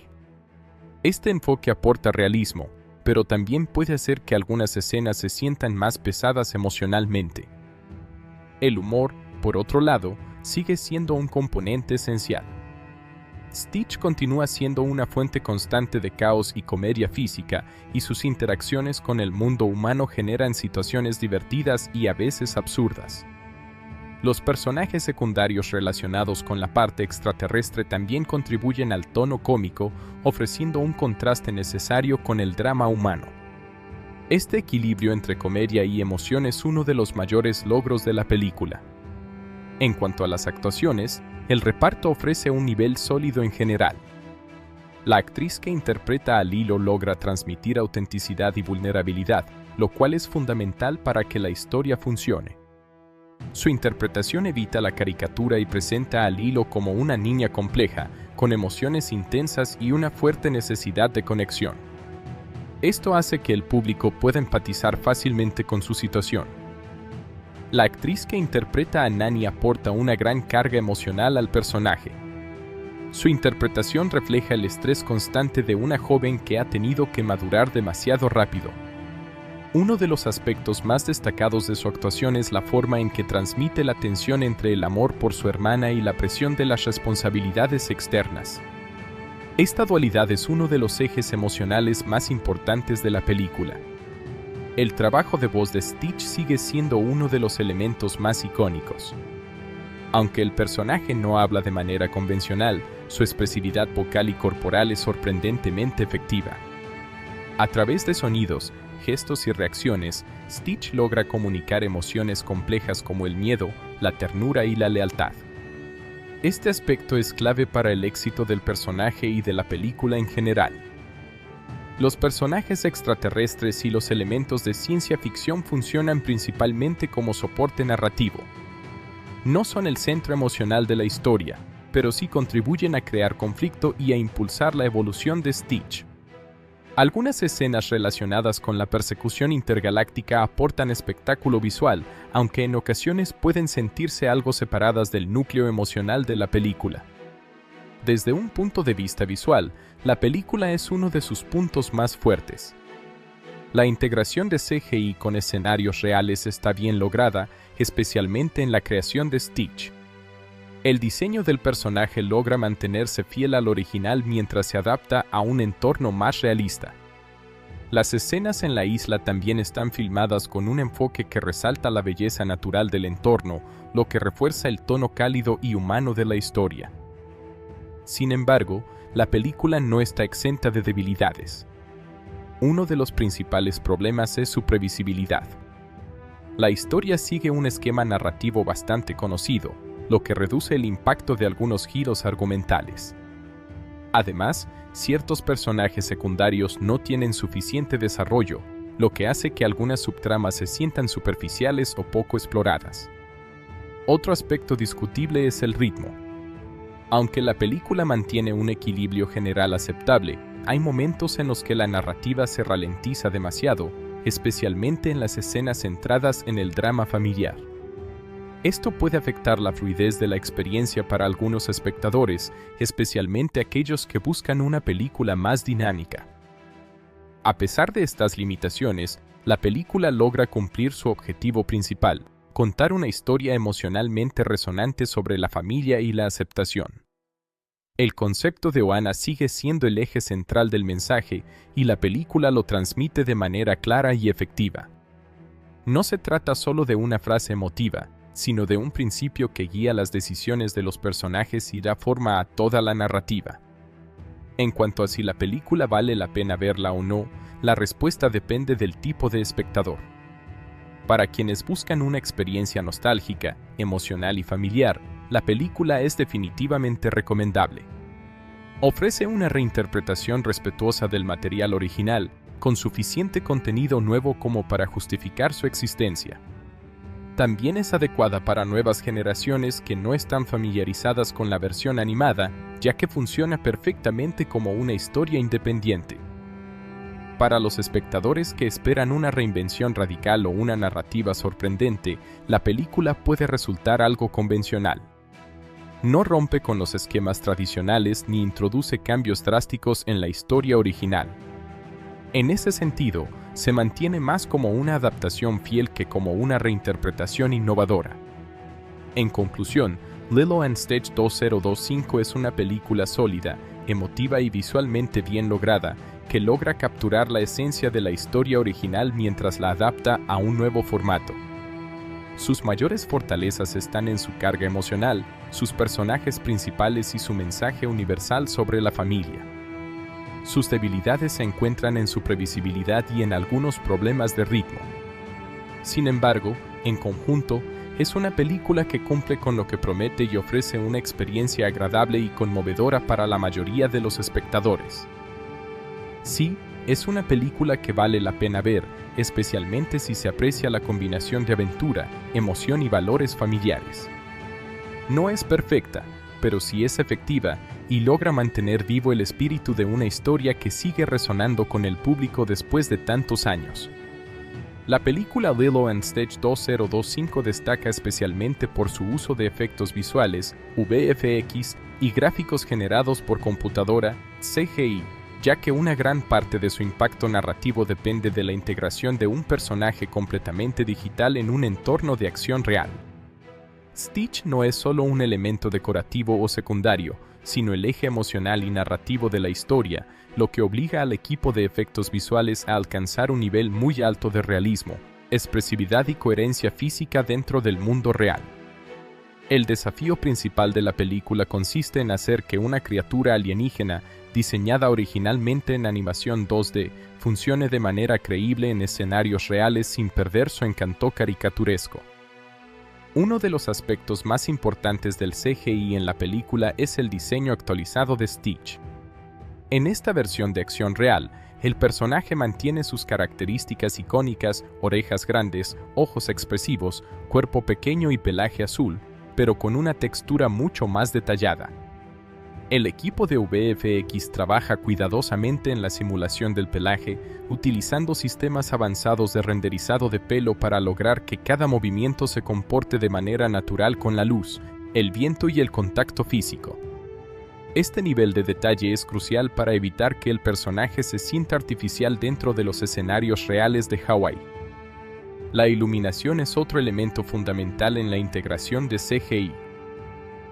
Este enfoque aporta realismo, pero también puede hacer que algunas escenas se sientan más pesadas emocionalmente. El humor, por otro lado, sigue siendo un componente esencial. Stitch continúa siendo una fuente constante de caos y comedia física, y sus interacciones con el mundo humano generan situaciones divertidas y a veces absurdas. Los personajes secundarios relacionados con la parte extraterrestre también contribuyen al tono cómico, ofreciendo un contraste necesario con el drama humano. Este equilibrio entre comedia y emoción es uno de los mayores logros de la película. En cuanto a las actuaciones, el reparto ofrece un nivel sólido en general. La actriz que interpreta a Lilo logra transmitir autenticidad y vulnerabilidad, lo cual es fundamental para que la historia funcione. Su interpretación evita la caricatura y presenta a Lilo como una niña compleja, con emociones intensas y una fuerte necesidad de conexión. Esto hace que el público pueda empatizar fácilmente con su situación. La actriz que interpreta a Nani aporta una gran carga emocional al personaje. Su interpretación refleja el estrés constante de una joven que ha tenido que madurar demasiado rápido. Uno de los aspectos más destacados de su actuación es la forma en que transmite la tensión entre el amor por su hermana y la presión de las responsabilidades externas. Esta dualidad es uno de los ejes emocionales más importantes de la película. El trabajo de voz de Stitch sigue siendo uno de los elementos más icónicos. Aunque el personaje no habla de manera convencional, su expresividad vocal y corporal es sorprendentemente efectiva. A través de sonidos, gestos y reacciones, Stitch logra comunicar emociones complejas como el miedo, la ternura y la lealtad. Este aspecto es clave para el éxito del personaje y de la película en general. Los personajes extraterrestres y los elementos de ciencia ficción funcionan principalmente como soporte narrativo. No son el centro emocional de la historia, pero sí contribuyen a crear conflicto y a impulsar la evolución de Stitch. Algunas escenas relacionadas con la persecución intergaláctica aportan espectáculo visual, aunque en ocasiones pueden sentirse algo separadas del núcleo emocional de la película. Desde un punto de vista visual, la película es uno de sus puntos más fuertes. La integración de CGI con escenarios reales está bien lograda, especialmente en la creación de Stitch. El diseño del personaje logra mantenerse fiel al original mientras se adapta a un entorno más realista. Las escenas en la isla también están filmadas con un enfoque que resalta la belleza natural del entorno, lo que refuerza el tono cálido y humano de la historia. Sin embargo, la película no está exenta de debilidades. Uno de los principales problemas es su previsibilidad. La historia sigue un esquema narrativo bastante conocido, lo que reduce el impacto de algunos giros argumentales. Además, ciertos personajes secundarios no tienen suficiente desarrollo, lo que hace que algunas subtramas se sientan superficiales o poco exploradas. Otro aspecto discutible es el ritmo. Aunque la película mantiene un equilibrio general aceptable, hay momentos en los que la narrativa se ralentiza demasiado, especialmente en las escenas centradas en el drama familiar. Esto puede afectar la fluidez de la experiencia para algunos espectadores, especialmente aquellos que buscan una película más dinámica. A pesar de estas limitaciones, la película logra cumplir su objetivo principal, contar una historia emocionalmente resonante sobre la familia y la aceptación. El concepto de Ohana sigue siendo el eje central del mensaje y la película lo transmite de manera clara y efectiva. No se trata solo de una frase emotiva, sino de un principio que guía las decisiones de los personajes y da forma a toda la narrativa. En cuanto a si la película vale la pena verla o no, la respuesta depende del tipo de espectador. Para quienes buscan una experiencia nostálgica, emocional y familiar, la película es definitivamente recomendable. Ofrece una reinterpretación respetuosa del material original, con suficiente contenido nuevo como para justificar su existencia. También es adecuada para nuevas generaciones que no están familiarizadas con la versión animada, ya que funciona perfectamente como una historia independiente. Para los espectadores que esperan una reinvención radical o una narrativa sorprendente, la película puede resultar algo convencional. No rompe con los esquemas tradicionales ni introduce cambios drásticos en la historia original. En ese sentido, se mantiene más como una adaptación fiel que como una reinterpretación innovadora. En conclusión, Lilo & Stitch 2025 es una película sólida, emotiva y visualmente bien lograda, que logra capturar la esencia de la historia original mientras la adapta a un nuevo formato. Sus mayores fortalezas están en su carga emocional, sus personajes principales y su mensaje universal sobre la familia. Sus debilidades se encuentran en su previsibilidad y en algunos problemas de ritmo. Sin embargo, en conjunto, es una película que cumple con lo que promete y ofrece una experiencia agradable y conmovedora para la mayoría de los espectadores. Sí, Es una película que vale la pena ver, especialmente si se aprecia la combinación de aventura, emoción y valores familiares. No es perfecta, pero sí es efectiva y logra mantener vivo el espíritu de una historia que sigue resonando con el público después de tantos años. La película Lilo & Stitch 2025 destaca especialmente por su uso de efectos visuales, VFX y gráficos generados por computadora, CGI, ya que una gran parte de su impacto narrativo depende de la integración de un personaje completamente digital en un entorno de acción real. Stitch no es solo un elemento decorativo o secundario, sino el eje emocional y narrativo de la historia, lo que obliga al equipo de efectos visuales a alcanzar un nivel muy alto de realismo, expresividad y coherencia física dentro del mundo real. El desafío principal de la película consiste en hacer que una criatura alienígena, diseñada originalmente en animación 2D, funcione de manera creíble en escenarios reales sin perder su encanto caricaturesco. Uno de los aspectos más importantes del CGI en la película es el diseño actualizado de Stitch. En esta versión de acción real, el personaje mantiene sus características icónicas, orejas grandes, ojos expresivos, cuerpo pequeño y pelaje azul, pero con una textura mucho más detallada. El equipo de VFX trabaja cuidadosamente en la simulación del pelaje, utilizando sistemas avanzados de renderizado de pelo para lograr que cada movimiento se comporte de manera natural con la luz, el viento y el contacto físico. Este nivel de detalle es crucial para evitar que el personaje se sienta artificial dentro de los escenarios reales de Hawái. La iluminación es otro elemento fundamental en la integración de CGI.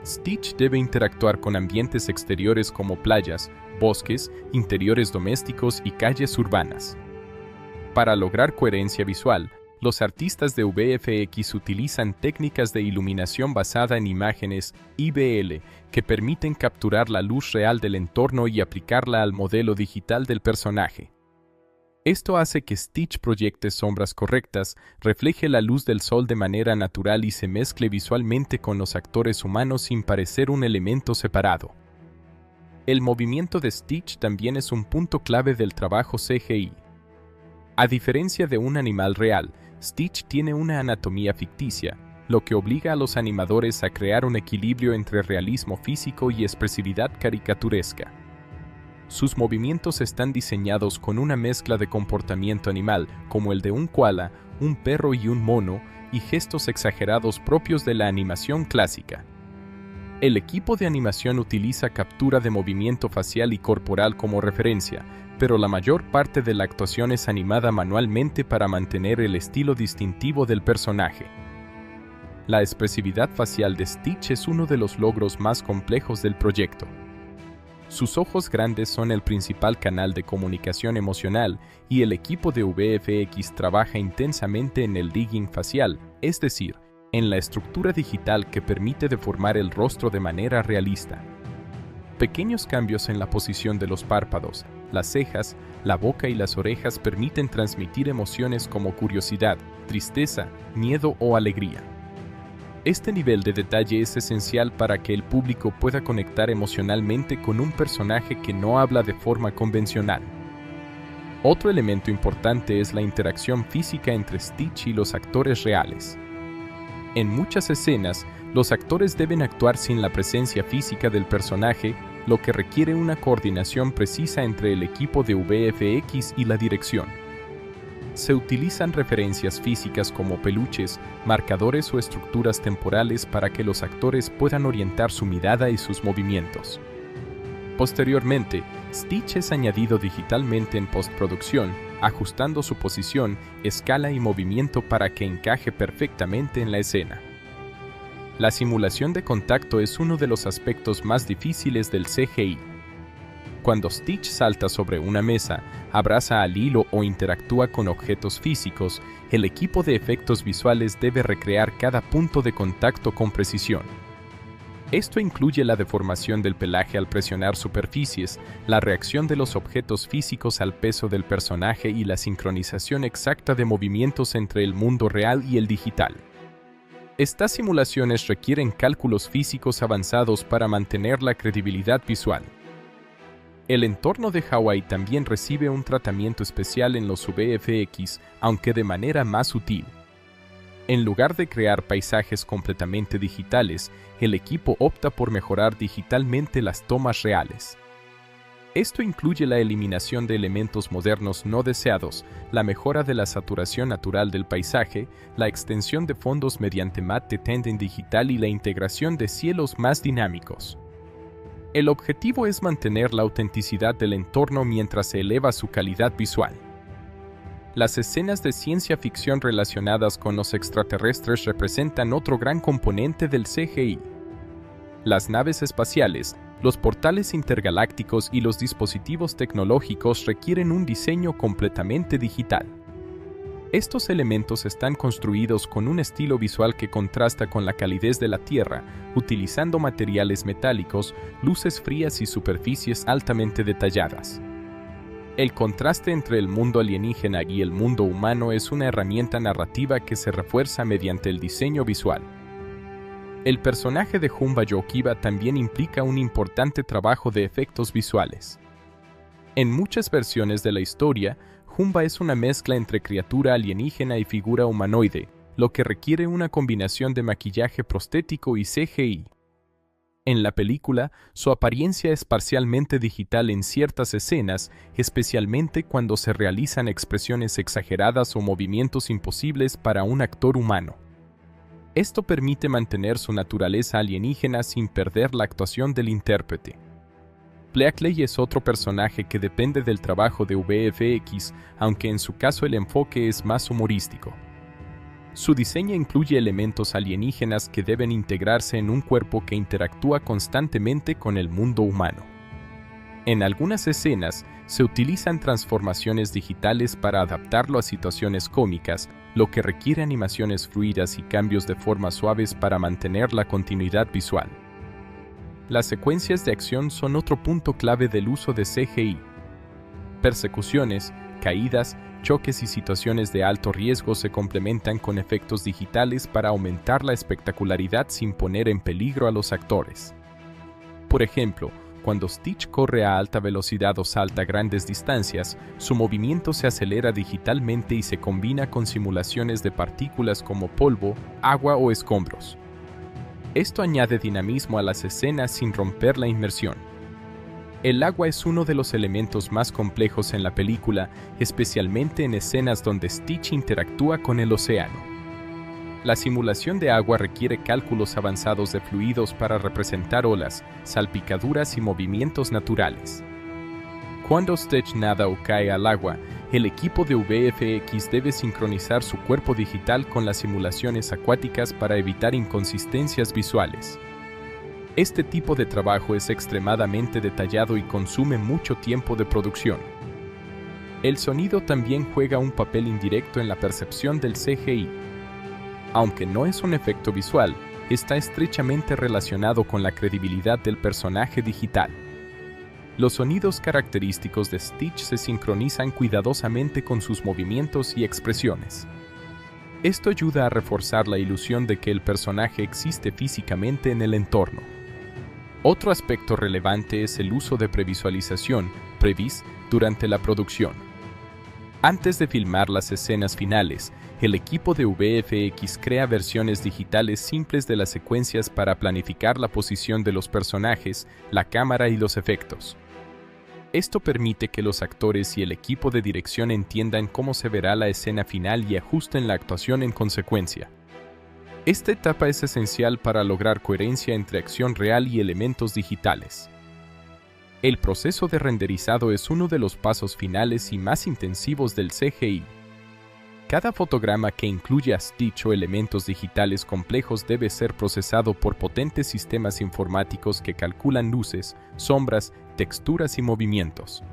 Stitch debe interactuar con ambientes exteriores como playas, bosques, interiores domésticos y calles urbanas. Para lograr coherencia visual, los artistas de VFX utilizan técnicas de iluminación basada en imágenes IBL que permiten capturar la luz real del entorno y aplicarla al modelo digital del personaje. Esto hace que Stitch proyecte sombras correctas, refleje la luz del sol de manera natural y se mezcle visualmente con los actores humanos sin parecer un elemento separado. El movimiento de Stitch también es un punto clave del trabajo CGI. A diferencia de un animal real, Stitch tiene una anatomía ficticia, lo que obliga a los animadores a crear un equilibrio entre realismo físico y expresividad caricaturesca. Sus movimientos están diseñados con una mezcla de comportamiento animal, como el de un koala, un perro y un mono, y gestos exagerados propios de la animación clásica. El equipo de animación utiliza captura de movimiento facial y corporal como referencia, pero la mayor parte de la actuación es animada manualmente para mantener el estilo distintivo del personaje. La expresividad facial de Stitch es uno de los logros más complejos del proyecto. Sus ojos grandes son el principal canal de comunicación emocional y el equipo de VFX trabaja intensamente en el rigging facial, es decir, en la estructura digital que permite deformar el rostro de manera realista. Pequeños cambios en la posición de los párpados, las cejas, la boca y las orejas permiten transmitir emociones como curiosidad, tristeza, miedo o alegría. Este nivel de detalle es esencial para que el público pueda conectar emocionalmente con un personaje que no habla de forma convencional. Otro elemento importante es la interacción física entre Stitch y los actores reales. En muchas escenas, los actores deben actuar sin la presencia física del personaje, lo que requiere una coordinación precisa entre el equipo de VFX y la dirección. Se utilizan referencias físicas como peluches, marcadores o estructuras temporales para que los actores puedan orientar su mirada y sus movimientos. Posteriormente, Stitch es añadido digitalmente en postproducción, ajustando su posición, escala y movimiento para que encaje perfectamente en la escena. La simulación de contacto es uno de los aspectos más difíciles del CGI. Cuando Stitch salta sobre una mesa, abraza a Lilo o interactúa con objetos físicos, el equipo de efectos visuales debe recrear cada punto de contacto con precisión. Esto incluye la deformación del pelaje al presionar superficies, la reacción de los objetos físicos al peso del personaje y la sincronización exacta de movimientos entre el mundo real y el digital. Estas simulaciones requieren cálculos físicos avanzados para mantener la credibilidad visual. El entorno de Hawái también recibe un tratamiento especial en los VFX, aunque de manera más sutil. En lugar de crear paisajes completamente digitales, el equipo opta por mejorar digitalmente las tomas reales. Esto incluye la eliminación de elementos modernos no deseados, la mejora de la saturación natural del paisaje, la extensión de fondos mediante matte tending digital y la integración de cielos más dinámicos. El objetivo es mantener la autenticidad del entorno mientras se eleva su calidad visual. Las escenas de ciencia ficción relacionadas con los extraterrestres representan otro gran componente del CGI. Las naves espaciales, los portales intergalácticos y los dispositivos tecnológicos requieren un diseño completamente digital. Estos elementos están construidos con un estilo visual que contrasta con la calidez de la Tierra, utilizando materiales metálicos, luces frías y superficies altamente detalladas. El contraste entre el mundo alienígena y el mundo humano es una herramienta narrativa que se refuerza mediante el diseño visual. El personaje de Jumba Yookiba también implica un importante trabajo de efectos visuales. En muchas versiones de la historia, Jumba es una mezcla entre criatura alienígena y figura humanoide, lo que requiere una combinación de maquillaje prostético y CGI. En la película, su apariencia es parcialmente digital en ciertas escenas, especialmente cuando se realizan expresiones exageradas o movimientos imposibles para un actor humano. Esto permite mantener su naturaleza alienígena sin perder la actuación del intérprete. Blackley es otro personaje que depende del trabajo de VFX, aunque en su caso el enfoque es más humorístico. Su diseño incluye elementos alienígenas que deben integrarse en un cuerpo que interactúa constantemente con el mundo humano. En algunas escenas, se utilizan transformaciones digitales para adaptarlo a situaciones cómicas, lo que requiere animaciones fluidas y cambios de forma suaves para mantener la continuidad visual. Las secuencias de acción son otro punto clave del uso de CGI. Persecuciones, caídas, choques y situaciones de alto riesgo se complementan con efectos digitales para aumentar la espectacularidad sin poner en peligro a los actores. Por ejemplo, cuando Stitch corre a alta velocidad o salta grandes distancias, su movimiento se acelera digitalmente y se combina con simulaciones de partículas como polvo, agua o escombros. Esto añade dinamismo a las escenas sin romper la inmersión. El agua es uno de los elementos más complejos en la película, especialmente en escenas donde Stitch interactúa con el océano. La simulación de agua requiere cálculos avanzados de fluidos para representar olas, salpicaduras y movimientos naturales. Cuando Stitch nada o cae al agua, el equipo de VFX debe sincronizar su cuerpo digital con las simulaciones acuáticas para evitar inconsistencias visuales. Este tipo de trabajo es extremadamente detallado y consume mucho tiempo de producción. El sonido también juega un papel indirecto en la percepción del CGI. Aunque no es un efecto visual, está estrechamente relacionado con la credibilidad del personaje digital. Los sonidos característicos de Stitch se sincronizan cuidadosamente con sus movimientos y expresiones. Esto ayuda a reforzar la ilusión de que el personaje existe físicamente en el entorno. Otro aspecto relevante es el uso de previsualización, previs, durante la producción. Antes de filmar las escenas finales, el equipo de VFX crea versiones digitales simples de las secuencias para planificar la posición de los personajes, la cámara y los efectos. Esto permite que los actores y el equipo de dirección entiendan cómo se verá la escena final y ajusten la actuación en consecuencia. Esta etapa es esencial para lograr coherencia entre acción real y elementos digitales. El proceso de renderizado es uno de los pasos finales y más intensivos del CGI. Cada fotograma que incluya Stitch o elementos digitales complejos debe ser procesado por potentes sistemas informáticos que calculan luces, sombras, texturas y movimientos.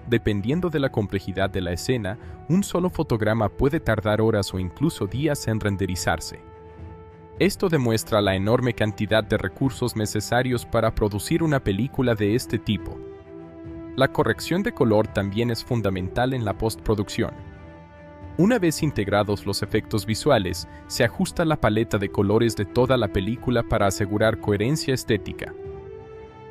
Dependiendo de la complejidad de la escena, un solo fotograma puede tardar horas o incluso días en renderizarse. Esto demuestra la enorme cantidad de recursos necesarios para producir una película de este tipo. La corrección de color también es fundamental en la postproducción. Una vez integrados los efectos visuales, se ajusta la paleta de colores de toda la película para asegurar coherencia estética.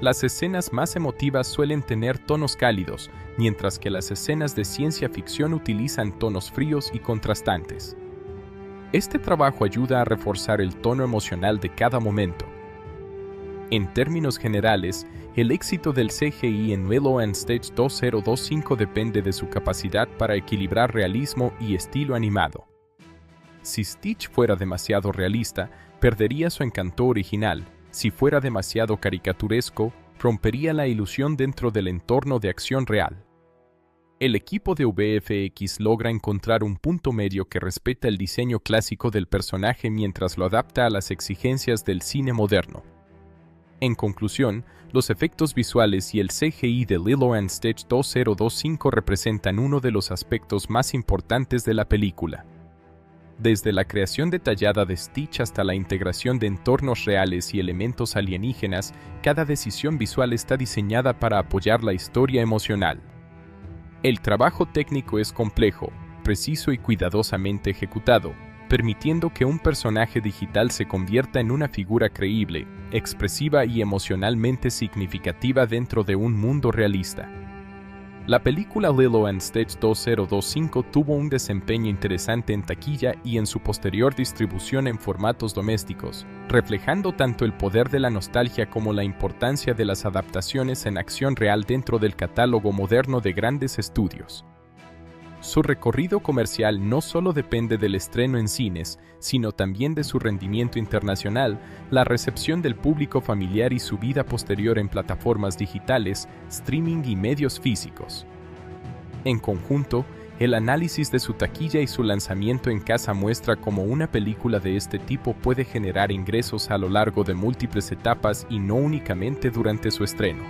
Las escenas más emotivas suelen tener tonos cálidos, mientras que las escenas de ciencia ficción utilizan tonos fríos y contrastantes. Este trabajo ayuda a reforzar el tono emocional de cada momento. En términos generales, el éxito del CGI en Lilo & Stitch 2025 depende de su capacidad para equilibrar realismo y estilo animado. Si Stitch fuera demasiado realista, perdería su encanto original. Si fuera demasiado caricaturesco, rompería la ilusión dentro del entorno de acción real. El equipo de VFX logra encontrar un punto medio que respeta el diseño clásico del personaje mientras lo adapta a las exigencias del cine moderno. En conclusión, los efectos visuales y el CGI de Lilo & Stitch 2025 representan uno de los aspectos más importantes de la película. Desde la creación detallada de Stitch hasta la integración de entornos reales y elementos alienígenas, cada decisión visual está diseñada para apoyar la historia emocional. El trabajo técnico es complejo, preciso y cuidadosamente ejecutado, permitiendo que un personaje digital se convierta en una figura creíble, expresiva y emocionalmente significativa dentro de un mundo realista. La película Lilo & Stitch 2025 tuvo un desempeño interesante en taquilla y en su posterior distribución en formatos domésticos, reflejando tanto el poder de la nostalgia como la importancia de las adaptaciones en acción real dentro del catálogo moderno de grandes estudios. Su recorrido comercial no solo depende del estreno en cines, sino también de su rendimiento internacional, la recepción del público familiar y su vida posterior en plataformas digitales, streaming y medios físicos. En conjunto, el análisis de su taquilla y su lanzamiento en casa muestra cómo una película de este tipo puede generar ingresos a lo largo de múltiples etapas y no únicamente durante su estreno.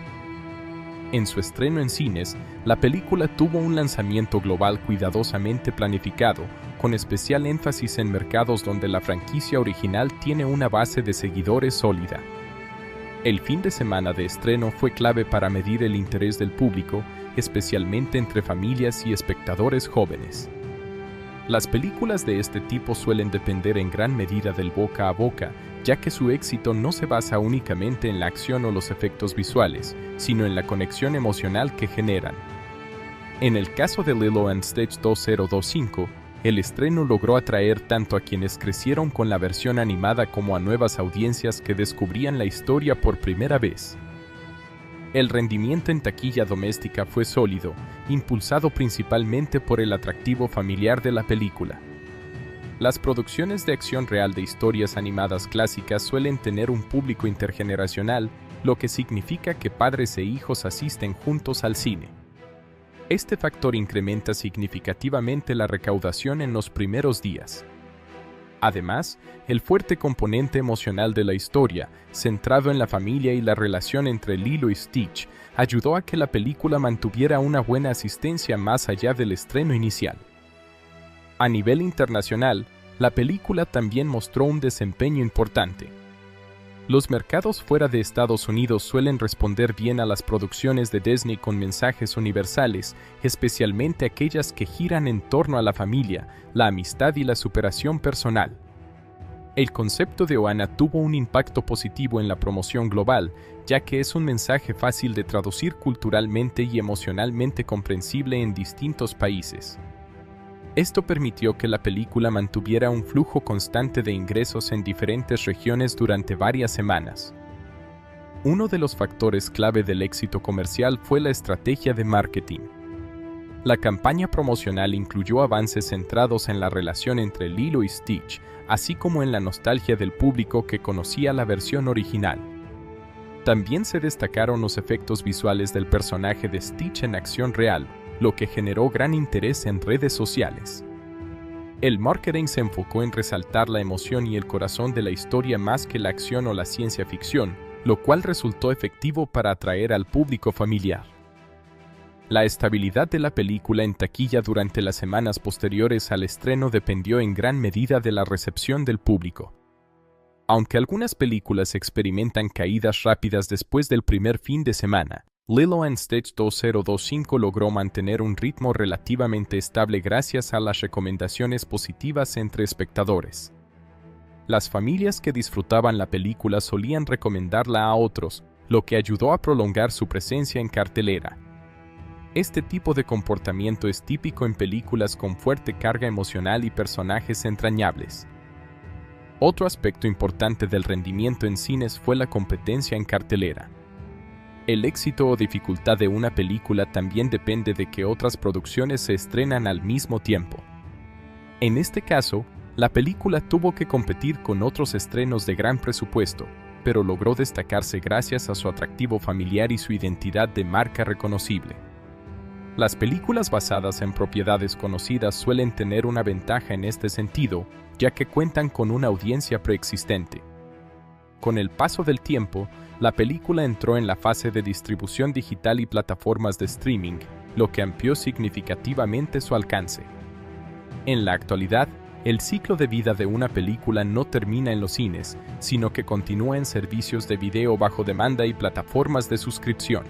En su estreno en cines, la película tuvo un lanzamiento global cuidadosamente planificado, con especial énfasis en mercados donde la franquicia original tiene una base de seguidores sólida. El fin de semana de estreno fue clave para medir el interés del público, especialmente entre familias y espectadores jóvenes. Las películas de este tipo suelen depender en gran medida del boca a boca, ya que su éxito no se basa únicamente en la acción o los efectos visuales, sino en la conexión emocional que generan. En el caso de Lilo & Stitch 2025, el estreno logró atraer tanto a quienes crecieron con la versión animada como a nuevas audiencias que descubrían la historia por primera vez. El rendimiento en taquilla doméstica fue sólido, impulsado principalmente por el atractivo familiar de la película. Las producciones de acción real de historias animadas clásicas suelen tener un público intergeneracional, lo que significa que padres e hijos asisten juntos al cine. Este factor incrementa significativamente la recaudación en los primeros días. Además, el fuerte componente emocional de la historia, centrado en la familia y la relación entre Lilo y Stitch, ayudó a que la película mantuviera una buena asistencia más allá del estreno inicial. A nivel internacional, la película también mostró un desempeño importante. Los mercados fuera de Estados Unidos suelen responder bien a las producciones de Disney con mensajes universales, especialmente aquellas que giran en torno a la familia, la amistad y la superación personal. El concepto de Ohana tuvo un impacto positivo en la promoción global, ya que es un mensaje fácil de traducir culturalmente y emocionalmente comprensible en distintos países. Esto permitió que la película mantuviera un flujo constante de ingresos en diferentes regiones durante varias semanas. Uno de los factores clave del éxito comercial fue la estrategia de marketing. La campaña promocional incluyó avances centrados en la relación entre Lilo y Stitch, así como en la nostalgia del público que conocía la versión original. También se destacaron los efectos visuales del personaje de Stitch en acción real, lo que generó gran interés en redes sociales. El marketing se enfocó en resaltar la emoción y el corazón de la historia más que la acción o la ciencia ficción, lo cual resultó efectivo para atraer al público familiar. La estabilidad de la película en taquilla durante las semanas posteriores al estreno dependió en gran medida de la recepción del público. Aunque algunas películas experimentan caídas rápidas después del primer fin de semana, Lilo & Stitch 2025 logró mantener un ritmo relativamente estable gracias a las recomendaciones positivas entre espectadores. Las familias que disfrutaban la película solían recomendarla a otros, lo que ayudó a prolongar su presencia en cartelera. Este tipo de comportamiento es típico en películas con fuerte carga emocional y personajes entrañables. Otro aspecto importante del rendimiento en cines fue la competencia en cartelera. El éxito o dificultad de una película también depende de que otras producciones se estrenan al mismo tiempo. En este caso, la película tuvo que competir con otros estrenos de gran presupuesto, pero logró destacarse gracias a su atractivo familiar y su identidad de marca reconocible. Las películas basadas en propiedades conocidas suelen tener una ventaja en este sentido, ya que cuentan con una audiencia preexistente. Con el paso del tiempo, la película entró en la fase de distribución digital y plataformas de streaming, lo que amplió significativamente su alcance. En la actualidad, el ciclo de vida de una película no termina en los cines, sino que continúa en servicios de video bajo demanda y plataformas de suscripción.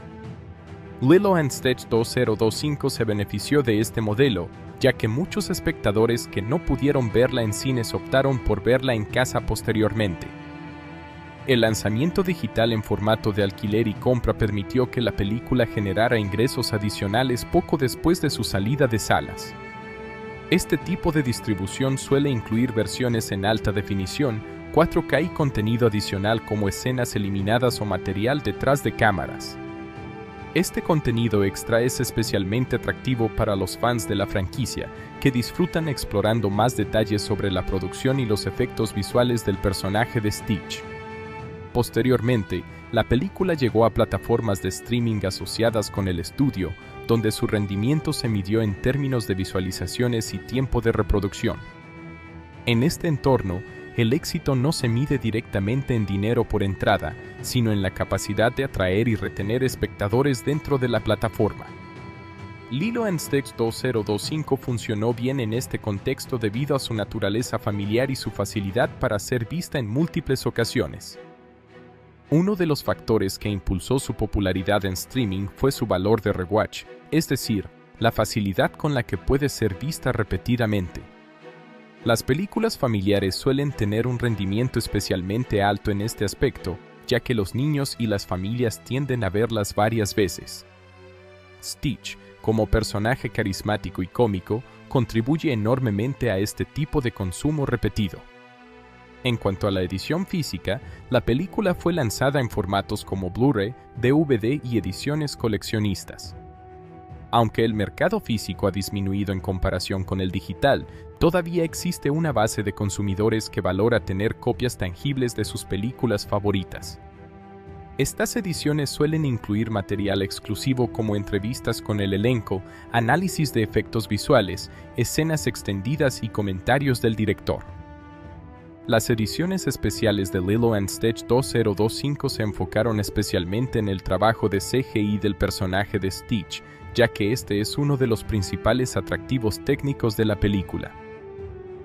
Lilo & Stitch 2025 se benefició de este modelo, ya que muchos espectadores que no pudieron verla en cines optaron por verla en casa posteriormente. El lanzamiento digital en formato de alquiler y compra permitió que la película generara ingresos adicionales poco después de su salida de salas. Este tipo de distribución suele incluir versiones en alta definición, 4K y contenido adicional como escenas eliminadas o material detrás de cámaras. Este contenido extra es especialmente atractivo para los fans de la franquicia, que disfrutan explorando más detalles sobre la producción y los efectos visuales del personaje de Stitch. Posteriormente, la película llegó a plataformas de streaming asociadas con el estudio, donde su rendimiento se midió en términos de visualizaciones y tiempo de reproducción. En este entorno, el éxito no se mide directamente en dinero por entrada, sino en la capacidad de atraer y retener espectadores dentro de la plataforma. Lilo & Stitch 2025 funcionó bien en este contexto debido a su naturaleza familiar y su facilidad para ser vista en múltiples ocasiones. Uno de los factores que impulsó su popularidad en streaming fue su valor de rewatch, es decir, la facilidad con la que puede ser vista repetidamente. Las películas familiares suelen tener un rendimiento especialmente alto en este aspecto, ya que los niños y las familias tienden a verlas varias veces. Stitch, como personaje carismático y cómico, contribuye enormemente a este tipo de consumo repetido. En cuanto a la edición física, la película fue lanzada en formatos como Blu-ray, DVD y ediciones coleccionistas. Aunque el mercado físico ha disminuido en comparación con el digital, todavía existe una base de consumidores que valora tener copias tangibles de sus películas favoritas. Estas ediciones suelen incluir material exclusivo como entrevistas con el elenco, análisis de efectos visuales, escenas extendidas y comentarios del director. Las ediciones especiales de Lilo & Stitch 2025 se enfocaron especialmente en el trabajo de CGI del personaje de Stitch, ya que este es uno de los principales atractivos técnicos de la película.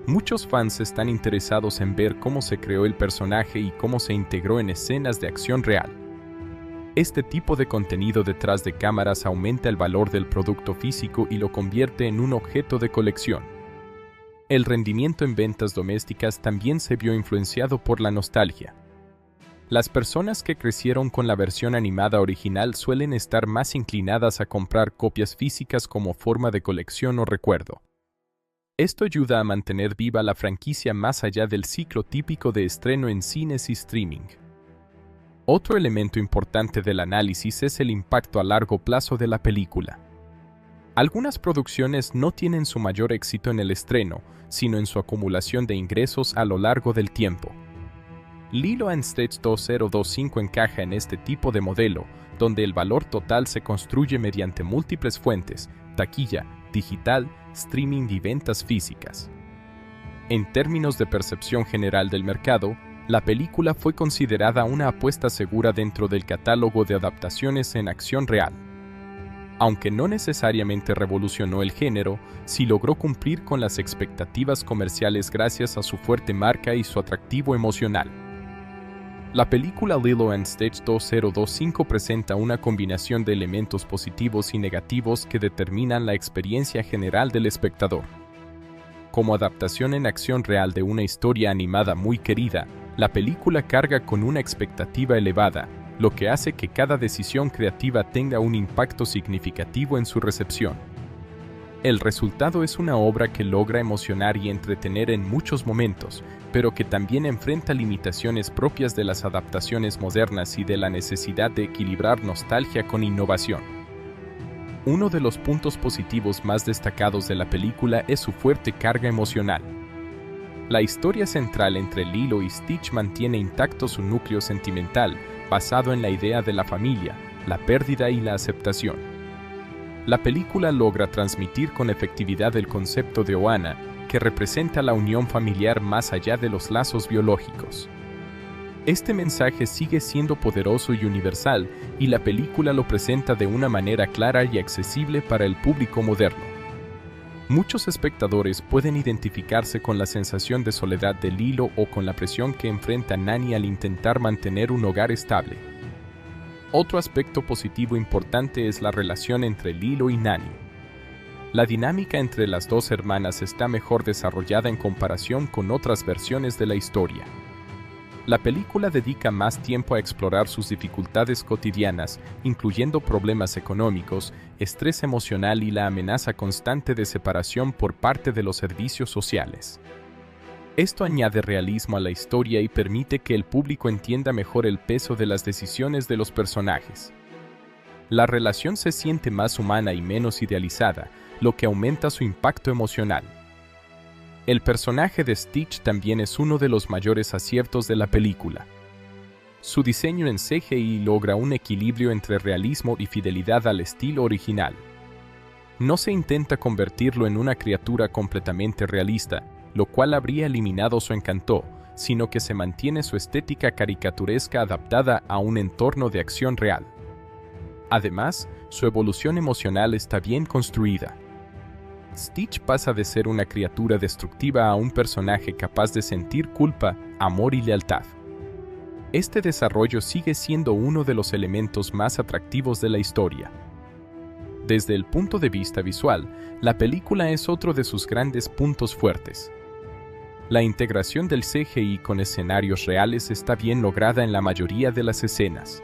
Muchos fans están interesados en ver cómo se creó el personaje y cómo se integró en escenas de acción real. Este tipo de contenido detrás de cámaras aumenta el valor del producto físico y lo convierte en un objeto de colección. El rendimiento en ventas domésticas también se vio influenciado por la nostalgia. Las personas que crecieron con la versión animada original suelen estar más inclinadas a comprar copias físicas como forma de colección o recuerdo. Esto ayuda a mantener viva la franquicia más allá del ciclo típico de estreno en cines y streaming. Otro elemento importante del análisis es el impacto a largo plazo de la película. Algunas producciones no tienen su mayor éxito en el estreno, sino en su acumulación de ingresos a lo largo del tiempo. Lilo & Stitch 2025 encaja en este tipo de modelo, donde el valor total se construye mediante múltiples fuentes, taquilla, digital, streaming y ventas físicas. En términos de percepción general del mercado, la película fue considerada una apuesta segura dentro del catálogo de adaptaciones en acción real. Aunque no necesariamente revolucionó el género, sí logró cumplir con las expectativas comerciales gracias a su fuerte marca y su atractivo emocional. La película Lilo & Stitch 2025 presenta una combinación de elementos positivos y negativos que determinan la experiencia general del espectador. Como adaptación en acción real de una historia animada muy querida, la película carga con una expectativa elevada, lo que hace que cada decisión creativa tenga un impacto significativo en su recepción. El resultado es una obra que logra emocionar y entretener en muchos momentos, pero que también enfrenta limitaciones propias de las adaptaciones modernas y de la necesidad de equilibrar nostalgia con innovación. Uno de los puntos positivos más destacados de la película es su fuerte carga emocional. La historia central entre Lilo y Stitch mantiene intacto su núcleo sentimental, basado en la idea de la familia, la pérdida y la aceptación. La película logra transmitir con efectividad el concepto de Ohana, que representa la unión familiar más allá de los lazos biológicos. Este mensaje sigue siendo poderoso y universal, y la película lo presenta de una manera clara y accesible para el público moderno. Muchos espectadores pueden identificarse con la sensación de soledad de Lilo o con la presión que enfrenta Nani al intentar mantener un hogar estable. Otro aspecto positivo importante es la relación entre Lilo y Nani. La dinámica entre las dos hermanas está mejor desarrollada en comparación con otras versiones de la historia. La película dedica más tiempo a explorar sus dificultades cotidianas, incluyendo problemas económicos, estrés emocional y la amenaza constante de separación por parte de los servicios sociales. Esto añade realismo a la historia y permite que el público entienda mejor el peso de las decisiones de los personajes. La relación se siente más humana y menos idealizada, lo que aumenta su impacto emocional. El personaje de Stitch también es uno de los mayores aciertos de la película. Su diseño en CGI logra un equilibrio entre realismo y fidelidad al estilo original. No se intenta convertirlo en una criatura completamente realista, lo cual habría eliminado su encanto, sino que se mantiene su estética caricaturesca adaptada a un entorno de acción real. Además, su evolución emocional está bien construida. Stitch pasa de ser una criatura destructiva a un personaje capaz de sentir culpa, amor y lealtad. Este desarrollo sigue siendo uno de los elementos más atractivos de la historia. Desde el punto de vista visual, la película es otro de sus grandes puntos fuertes. La integración del CGI con escenarios reales está bien lograda en la mayoría de las escenas.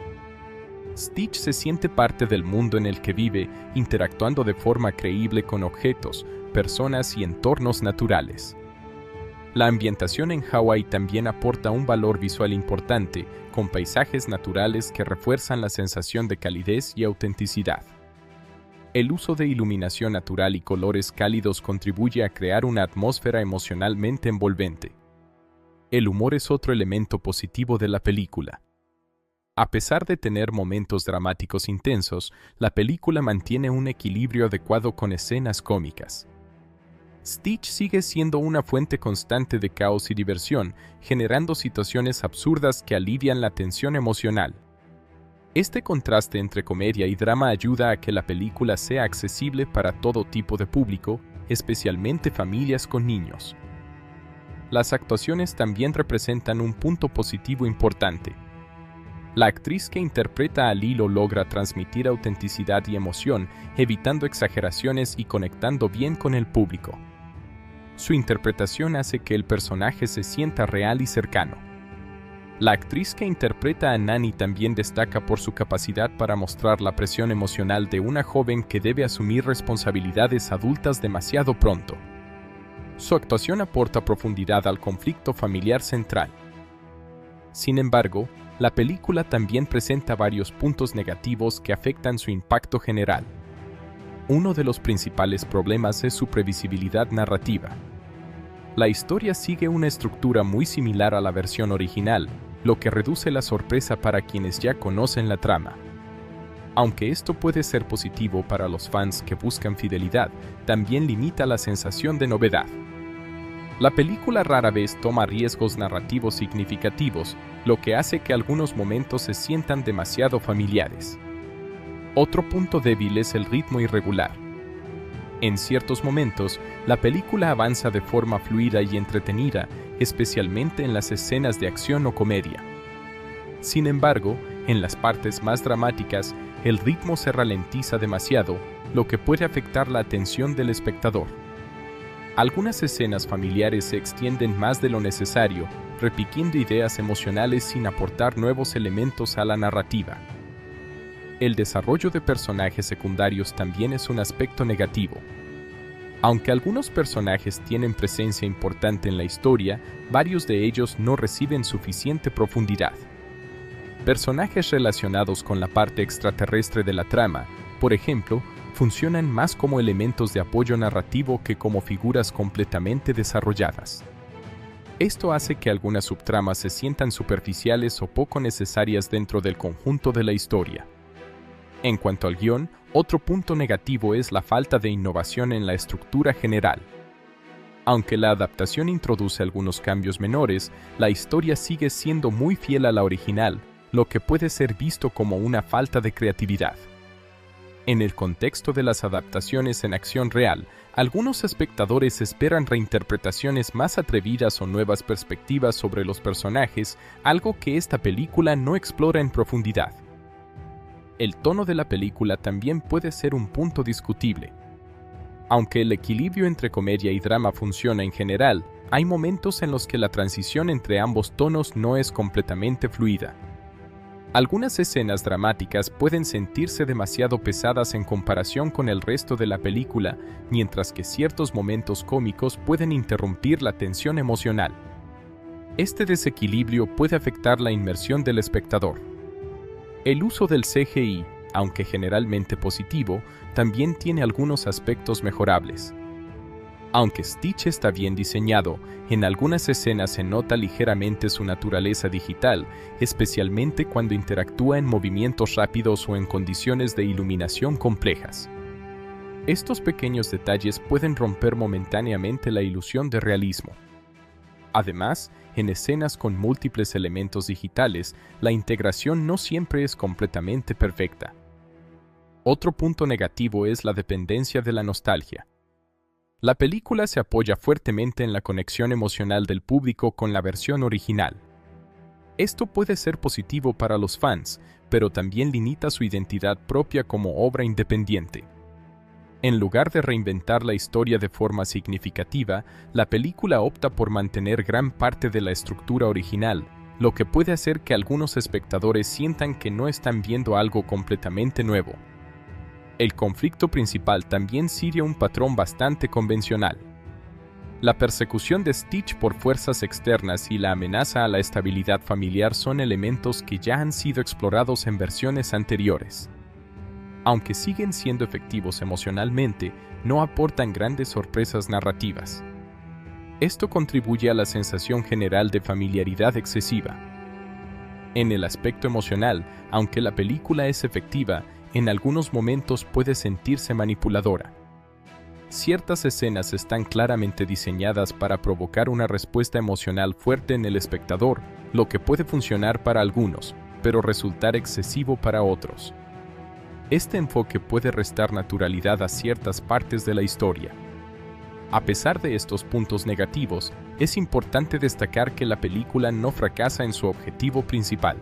Stitch se siente parte del mundo en el que vive, interactuando de forma creíble con objetos, personas y entornos naturales. La ambientación en Hawái también aporta un valor visual importante, con paisajes naturales que refuerzan la sensación de calidez y autenticidad. El uso de iluminación natural y colores cálidos contribuye a crear una atmósfera emocionalmente envolvente. El humor es otro elemento positivo de la película. A pesar de tener momentos dramáticos intensos, la película mantiene un equilibrio adecuado con escenas cómicas. Stitch sigue siendo una fuente constante de caos y diversión, generando situaciones absurdas que alivian la tensión emocional. Este contraste entre comedia y drama ayuda a que la película sea accesible para todo tipo de público, especialmente familias con niños. Las actuaciones también representan un punto positivo importante. La actriz que interpreta a Lilo logra transmitir autenticidad y emoción, evitando exageraciones y conectando bien con el público. Su interpretación hace que el personaje se sienta real y cercano. La actriz que interpreta a Nani también destaca por su capacidad para mostrar la presión emocional de una joven que debe asumir responsabilidades adultas demasiado pronto. Su actuación aporta profundidad al conflicto familiar central. Sin embargo, la película también presenta varios puntos negativos que afectan su impacto general. Uno de los principales problemas es su previsibilidad narrativa. La historia sigue una estructura muy similar a la versión original, lo que reduce la sorpresa para quienes ya conocen la trama. Aunque esto puede ser positivo para los fans que buscan fidelidad, también limita la sensación de novedad. La película rara vez toma riesgos narrativos significativos, lo que hace que algunos momentos se sientan demasiado familiares. Otro punto débil es el ritmo irregular. En ciertos momentos, la película avanza de forma fluida y entretenida, especialmente en las escenas de acción o comedia. Sin embargo, en las partes más dramáticas, el ritmo se ralentiza demasiado, lo que puede afectar la atención del espectador. Algunas escenas familiares se extienden más de lo necesario, repitiendo ideas emocionales sin aportar nuevos elementos a la narrativa. El desarrollo de personajes secundarios también es un aspecto negativo. Aunque algunos personajes tienen presencia importante en la historia, varios de ellos no reciben suficiente profundidad. Personajes relacionados con la parte extraterrestre de la trama, por ejemplo, funcionan más como elementos de apoyo narrativo que como figuras completamente desarrolladas. Esto hace que algunas subtramas se sientan superficiales o poco necesarias dentro del conjunto de la historia. En cuanto al guión, otro punto negativo es la falta de innovación en la estructura general. Aunque la adaptación introduce algunos cambios menores, la historia sigue siendo muy fiel a la original, lo que puede ser visto como una falta de creatividad. En el contexto de las adaptaciones en acción real, algunos espectadores esperan reinterpretaciones más atrevidas o nuevas perspectivas sobre los personajes, algo que esta película no explora en profundidad. El tono de la película también puede ser un punto discutible. Aunque el equilibrio entre comedia y drama funciona en general, hay momentos en los que la transición entre ambos tonos no es completamente fluida. Algunas escenas dramáticas pueden sentirse demasiado pesadas en comparación con el resto de la película, mientras que ciertos momentos cómicos pueden interrumpir la tensión emocional. Este desequilibrio puede afectar la inmersión del espectador. El uso del CGI, aunque generalmente positivo, también tiene algunos aspectos mejorables. Aunque Stitch está bien diseñado, en algunas escenas se nota ligeramente su naturaleza digital, especialmente cuando interactúa en movimientos rápidos o en condiciones de iluminación complejas. Estos pequeños detalles pueden romper momentáneamente la ilusión de realismo. Además, en escenas con múltiples elementos digitales, la integración no siempre es completamente perfecta. Otro punto negativo es la dependencia de la nostalgia. La película se apoya fuertemente en la conexión emocional del público con la versión original. Esto puede ser positivo para los fans, pero también limita su identidad propia como obra independiente. En lugar de reinventar la historia de forma significativa, la película opta por mantener gran parte de la estructura original, lo que puede hacer que algunos espectadores sientan que no están viendo algo completamente nuevo. El conflicto principal también sigue un patrón bastante convencional. La persecución de Stitch por fuerzas externas y la amenaza a la estabilidad familiar son elementos que ya han sido explorados en versiones anteriores. Aunque siguen siendo efectivos emocionalmente, no aportan grandes sorpresas narrativas. Esto contribuye a la sensación general de familiaridad excesiva. En el aspecto emocional, aunque la película es efectiva, en algunos momentos puede sentirse manipuladora. Ciertas escenas están claramente diseñadas para provocar una respuesta emocional fuerte en el espectador, lo que puede funcionar para algunos, pero resultar excesivo para otros. Este enfoque puede restar naturalidad a ciertas partes de la historia. A pesar de estos puntos negativos, es importante destacar que la película no fracasa en su objetivo principal.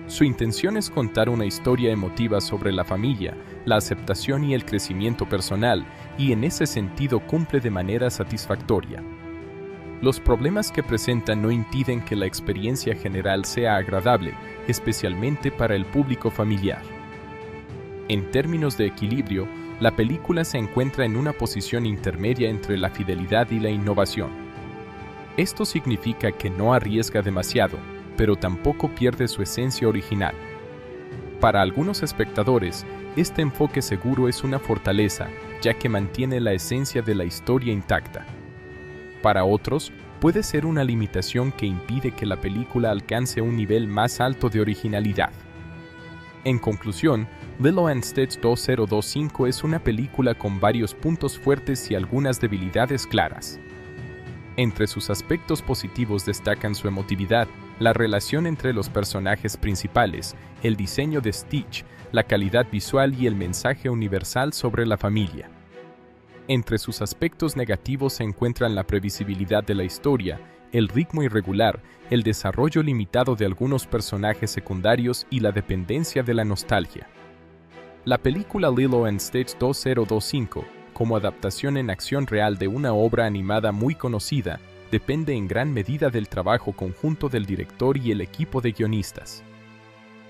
Su intención es contar una historia emotiva sobre la familia, la aceptación y el crecimiento personal, y en ese sentido cumple de manera satisfactoria. Los problemas que presenta no impiden que la experiencia general sea agradable, especialmente para el público familiar. En términos de equilibrio, la película se encuentra en una posición intermedia entre la fidelidad y la innovación. Esto significa que no arriesga demasiado, pero tampoco pierde su esencia original. Para algunos espectadores, este enfoque seguro es una fortaleza, ya que mantiene la esencia de la historia intacta. Para otros, puede ser una limitación que impide que la película alcance un nivel más alto de originalidad. En conclusión, Lilo & Stitch 2025 es una película con varios puntos fuertes y algunas debilidades claras. Entre sus aspectos positivos destacan su emotividad, la relación entre los personajes principales, el diseño de Stitch, la calidad visual y el mensaje universal sobre la familia. Entre sus aspectos negativos se encuentran la previsibilidad de la historia, el ritmo irregular, el desarrollo limitado de algunos personajes secundarios y la dependencia de la nostalgia. La película Lilo & Stitch 2025 como adaptación en acción real de una obra animada muy conocida, depende en gran medida del trabajo conjunto del director y el equipo de guionistas.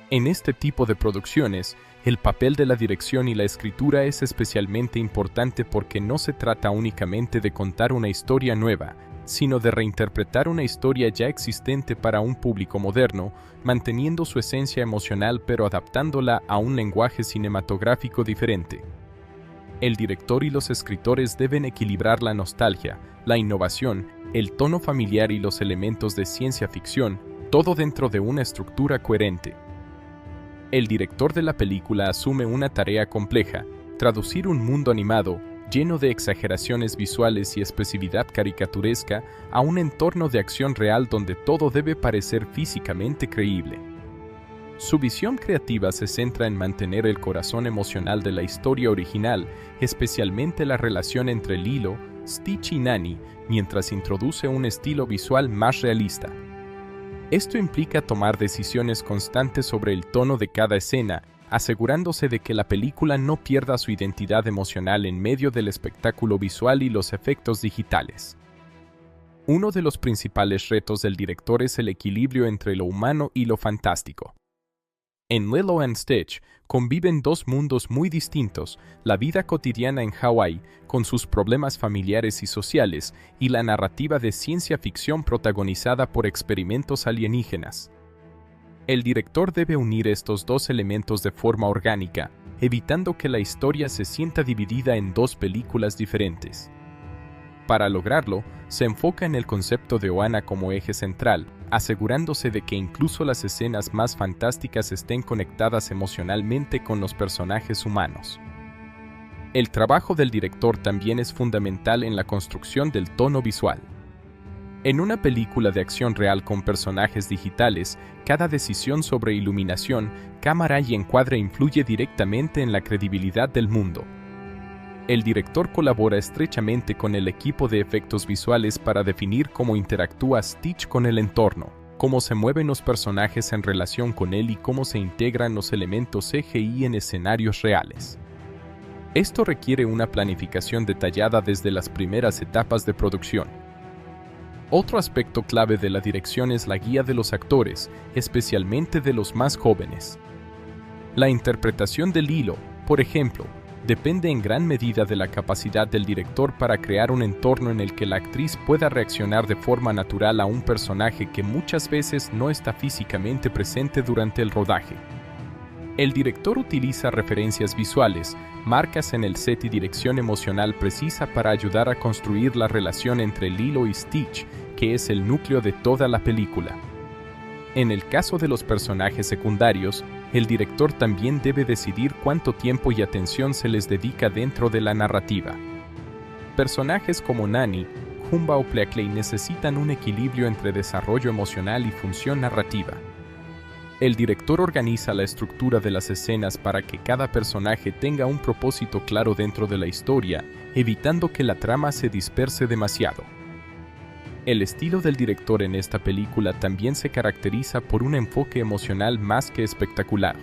En este tipo de producciones, el papel de la dirección y la escritura es especialmente importante porque no se trata únicamente de contar una historia nueva, sino de reinterpretar una historia ya existente para un público moderno, manteniendo su esencia emocional pero adaptándola a un lenguaje cinematográfico diferente. El director y los escritores deben equilibrar la nostalgia, la innovación, el tono familiar y los elementos de ciencia ficción, todo dentro de una estructura coherente. El director de la película asume una tarea compleja: traducir un mundo animado, lleno de exageraciones visuales y expresividad caricaturesca, a un entorno de acción real donde todo debe parecer físicamente creíble. Su visión creativa se centra en mantener el corazón emocional de la historia original, especialmente la relación entre Lilo, Stitch y Nani, mientras introduce un estilo visual más realista. Esto implica tomar decisiones constantes sobre el tono de cada escena, asegurándose de que la película no pierda su identidad emocional en medio del espectáculo visual y los efectos digitales. Uno de los principales retos del director es el equilibrio entre lo humano y lo fantástico. En Lilo and Stitch conviven dos mundos muy distintos: la vida cotidiana en Hawái, con sus problemas familiares y sociales, y la narrativa de ciencia ficción protagonizada por experimentos alienígenas. El director debe unir estos dos elementos de forma orgánica, evitando que la historia se sienta dividida en dos películas diferentes. Para lograrlo, se enfoca en el concepto de Ohana como eje central, asegurándose de que incluso las escenas más fantásticas estén conectadas emocionalmente con los personajes humanos. El trabajo del director también es fundamental en la construcción del tono visual. En una película de acción real con personajes digitales, cada decisión sobre iluminación, cámara y encuadre influye directamente en la credibilidad del mundo. El director colabora estrechamente con el equipo de efectos visuales para definir cómo interactúa Stitch con el entorno, cómo se mueven los personajes en relación con él y cómo se integran los elementos CGI en escenarios reales. Esto requiere una planificación detallada desde las primeras etapas de producción. Otro aspecto clave de la dirección es la guía de los actores, especialmente de los más jóvenes. La interpretación de Lilo, por ejemplo, depende en gran medida de la capacidad del director para crear un entorno en el que la actriz pueda reaccionar de forma natural a un personaje que muchas veces no está físicamente presente durante el rodaje. El director utiliza referencias visuales, marcas en el set y dirección emocional precisa para ayudar a construir la relación entre Lilo y Stitch, que es el núcleo de toda la película. En el caso de los personajes secundarios, el director también debe decidir cuánto tiempo y atención se les dedica dentro de la narrativa. Personajes como Nani, Jumba o Pleakley necesitan un equilibrio entre desarrollo emocional y función narrativa. El director organiza la estructura de las escenas para que cada personaje tenga un propósito claro dentro de la historia, evitando que la trama se disperse demasiado. El estilo del director en esta película también se caracteriza por un enfoque emocional más que espectacular.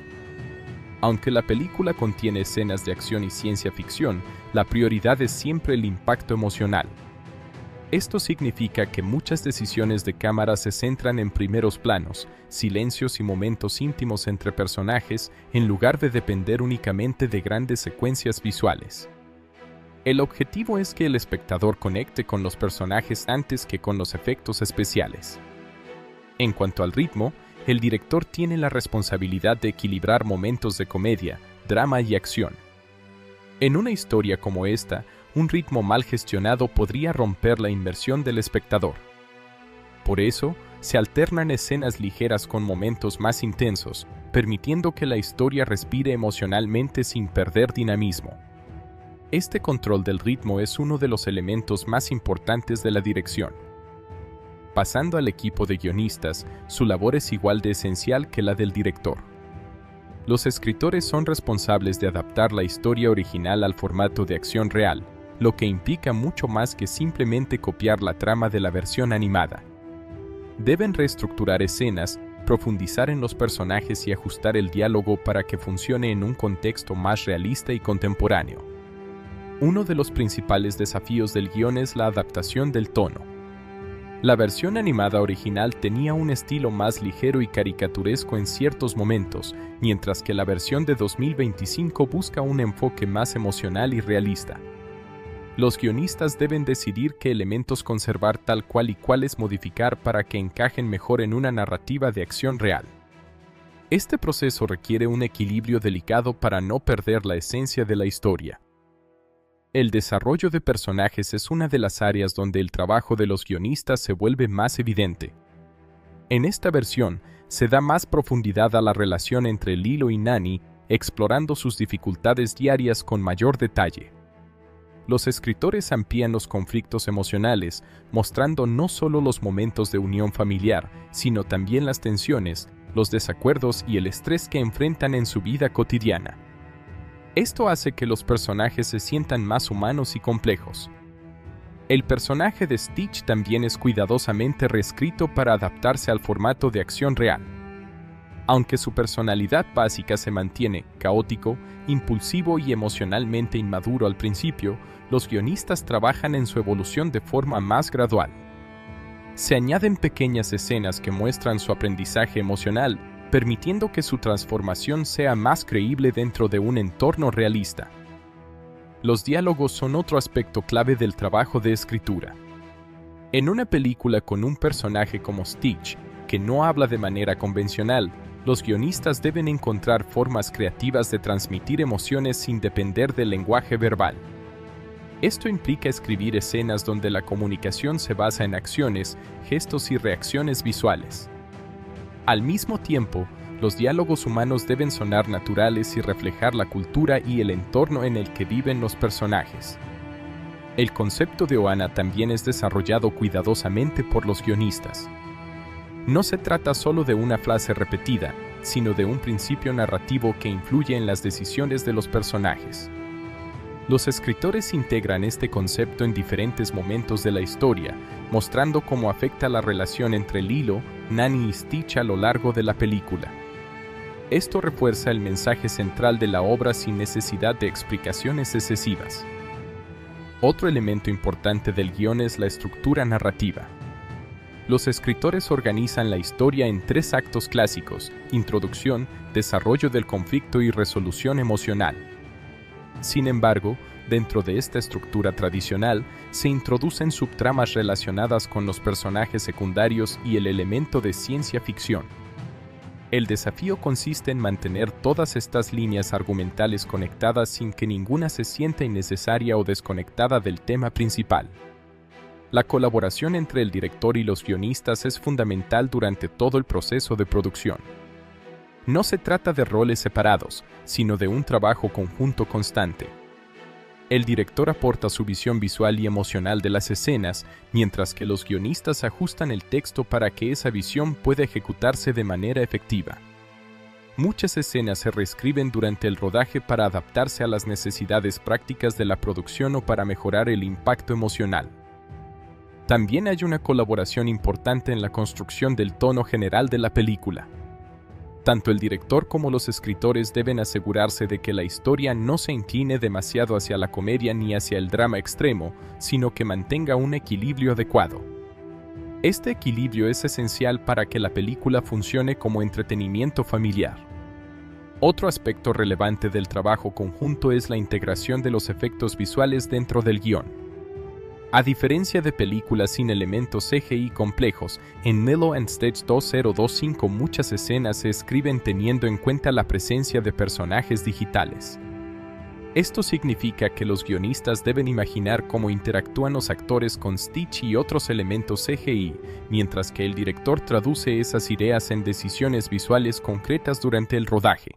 Aunque la película contiene escenas de acción y ciencia ficción, la prioridad es siempre el impacto emocional. Esto significa que muchas decisiones de cámara se centran en primeros planos, silencios y momentos íntimos entre personajes, en lugar de depender únicamente de grandes secuencias visuales. El objetivo es que el espectador conecte con los personajes antes que con los efectos especiales. En cuanto al ritmo, el director tiene la responsabilidad de equilibrar momentos de comedia, drama y acción. En una historia como esta, un ritmo mal gestionado podría romper la inmersión del espectador. Por eso, se alternan escenas ligeras con momentos más intensos, permitiendo que la historia respire emocionalmente sin perder dinamismo. Este control del ritmo es uno de los elementos más importantes de la dirección. Pasando al equipo de guionistas, su labor es igual de esencial que la del director. Los escritores son responsables de adaptar la historia original al formato de acción real, lo que implica mucho más que simplemente copiar la trama de la versión animada. Deben reestructurar escenas, profundizar en los personajes y ajustar el diálogo para que funcione en un contexto más realista y contemporáneo. Uno de los principales desafíos del guión es la adaptación del tono. La versión animada original tenía un estilo más ligero y caricaturesco en ciertos momentos, mientras que la versión de 2025 busca un enfoque más emocional y realista. Los guionistas deben decidir qué elementos conservar tal cual y cuáles modificar para que encajen mejor en una narrativa de acción real. Este proceso requiere un equilibrio delicado para no perder la esencia de la historia. El desarrollo de personajes es una de las áreas donde el trabajo de los guionistas se vuelve más evidente. En esta versión, se da más profundidad a la relación entre Lilo y Nani, explorando sus dificultades diarias con mayor detalle. Los escritores amplían los conflictos emocionales, mostrando no solo los momentos de unión familiar, sino también las tensiones, los desacuerdos y el estrés que enfrentan en su vida cotidiana. Esto hace que los personajes se sientan más humanos y complejos. El personaje de Stitch también es cuidadosamente reescrito para adaptarse al formato de acción real. Aunque su personalidad básica se mantiene caótico, impulsivo y emocionalmente inmaduro al principio, los guionistas trabajan en su evolución de forma más gradual. Se añaden pequeñas escenas que muestran su aprendizaje emocional, permitiendo que su transformación sea más creíble dentro de un entorno realista. Los diálogos son otro aspecto clave del trabajo de escritura. En una película con un personaje como Stitch, que no habla de manera convencional, los guionistas deben encontrar formas creativas de transmitir emociones sin depender del lenguaje verbal. Esto implica escribir escenas donde la comunicación se basa en acciones, gestos y reacciones visuales. Al mismo tiempo, los diálogos humanos deben sonar naturales y reflejar la cultura y el entorno en el que viven los personajes. El concepto de Ohana también es desarrollado cuidadosamente por los guionistas. No se trata solo de una frase repetida, sino de un principio narrativo que influye en las decisiones de los personajes. Los escritores integran este concepto en diferentes momentos de la historia, mostrando cómo afecta la relación entre Lilo, Nani y Stitch a lo largo de la película. Esto refuerza el mensaje central de la obra sin necesidad de explicaciones excesivas. Otro elemento importante del guión es la estructura narrativa. Los escritores organizan la historia en 3 actos clásicos: introducción, desarrollo del conflicto y resolución emocional. Sin embargo, dentro de esta estructura tradicional, se introducen subtramas relacionadas con los personajes secundarios y el elemento de ciencia ficción. El desafío consiste en mantener todas estas líneas argumentales conectadas sin que ninguna se sienta innecesaria o desconectada del tema principal. La colaboración entre el director y los guionistas es fundamental durante todo el proceso de producción. No se trata de roles separados, sino de un trabajo conjunto constante. El director aporta su visión visual y emocional de las escenas, mientras que los guionistas ajustan el texto para que esa visión pueda ejecutarse de manera efectiva. Muchas escenas se reescriben durante el rodaje para adaptarse a las necesidades prácticas de la producción o para mejorar el impacto emocional. También hay una colaboración importante en la construcción del tono general de la película. Tanto el director como los escritores deben asegurarse de que la historia no se incline demasiado hacia la comedia ni hacia el drama extremo, sino que mantenga un equilibrio adecuado. Este equilibrio es esencial para que la película funcione como entretenimiento familiar. Otro aspecto relevante del trabajo conjunto es la integración de los efectos visuales dentro del guión. A diferencia de películas sin elementos CGI complejos, en Lilo & Stitch 2025 muchas escenas se escriben teniendo en cuenta la presencia de personajes digitales. Esto significa que los guionistas deben imaginar cómo interactúan los actores con Stitch y otros elementos CGI, mientras que el director traduce esas ideas en decisiones visuales concretas durante el rodaje.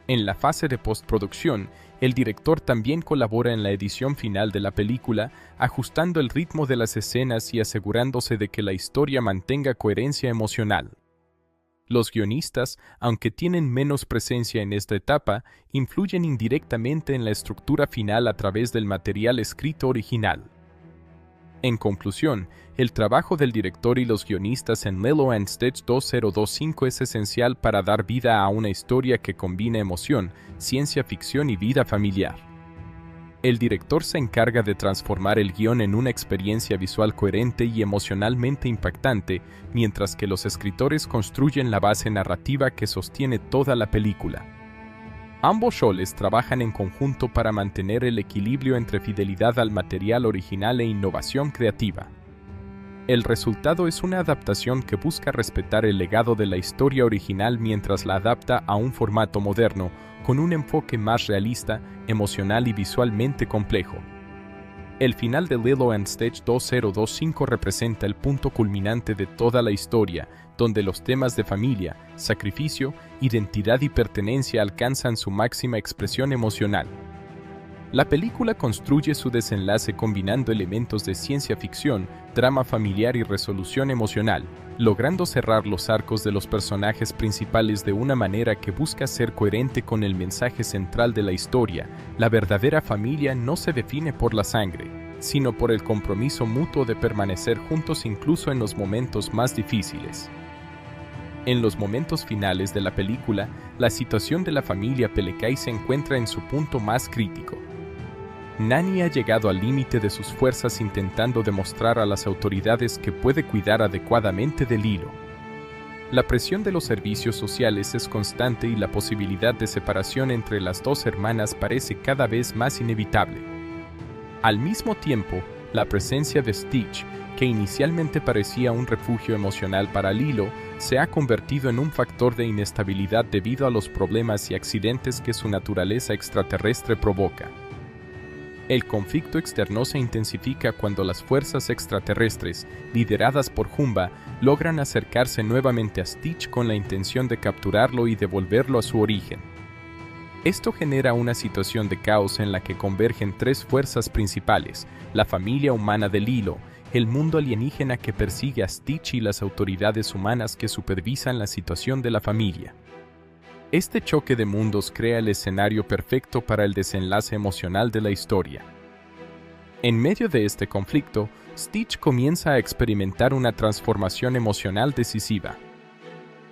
En la fase de postproducción, el director también colabora en la edición final de la película, ajustando el ritmo de las escenas y asegurándose de que la historia mantenga coherencia emocional. Los guionistas, aunque tienen menos presencia en esta etapa, influyen indirectamente en la estructura final a través del material escrito original. En conclusión, el trabajo del director y los guionistas en Lilo & Stitch 2025 es esencial para dar vida a una historia que combina emoción, ciencia ficción y vida familiar. El director se encarga de transformar el guión en una experiencia visual coherente y emocionalmente impactante, mientras que los escritores construyen la base narrativa que sostiene toda la película. Ambos roles trabajan en conjunto para mantener el equilibrio entre fidelidad al material original e innovación creativa. El resultado es una adaptación que busca respetar el legado de la historia original mientras la adapta a un formato moderno, con un enfoque más realista, emocional y visualmente complejo. El final de Lilo & Stitch 2025 representa el punto culminante de toda la historia, donde los temas de familia, sacrificio, identidad y pertenencia alcanzan su máxima expresión emocional. La película construye su desenlace combinando elementos de ciencia ficción, drama familiar y resolución emocional, logrando cerrar los arcos de los personajes principales de una manera que busca ser coherente con el mensaje central de la historia. La verdadera familia no se define por la sangre, sino por el compromiso mutuo de permanecer juntos incluso en los momentos más difíciles. En los momentos finales de la película, la situación de la familia Pelecay se encuentra en su punto más crítico. Nani ha llegado al límite de sus fuerzas intentando demostrar a las autoridades que puede cuidar adecuadamente de Lilo. La presión de los servicios sociales es constante y la posibilidad de separación entre las dos hermanas parece cada vez más inevitable. Al mismo tiempo, la presencia de Stitch, que inicialmente parecía un refugio emocional para Lilo, se ha convertido en un factor de inestabilidad debido a los problemas y accidentes que su naturaleza extraterrestre provoca. El conflicto externo se intensifica cuando las fuerzas extraterrestres, lideradas por Jumba, logran acercarse nuevamente a Stitch con la intención de capturarlo y devolverlo a su origen. Esto genera una situación de caos en la que convergen tres fuerzas principales: la familia humana de Lilo, el mundo alienígena que persigue a Stitch y las autoridades humanas que supervisan la situación de la familia. Este choque de mundos crea el escenario perfecto para el desenlace emocional de la historia. En medio de este conflicto, Stitch comienza a experimentar una transformación emocional decisiva.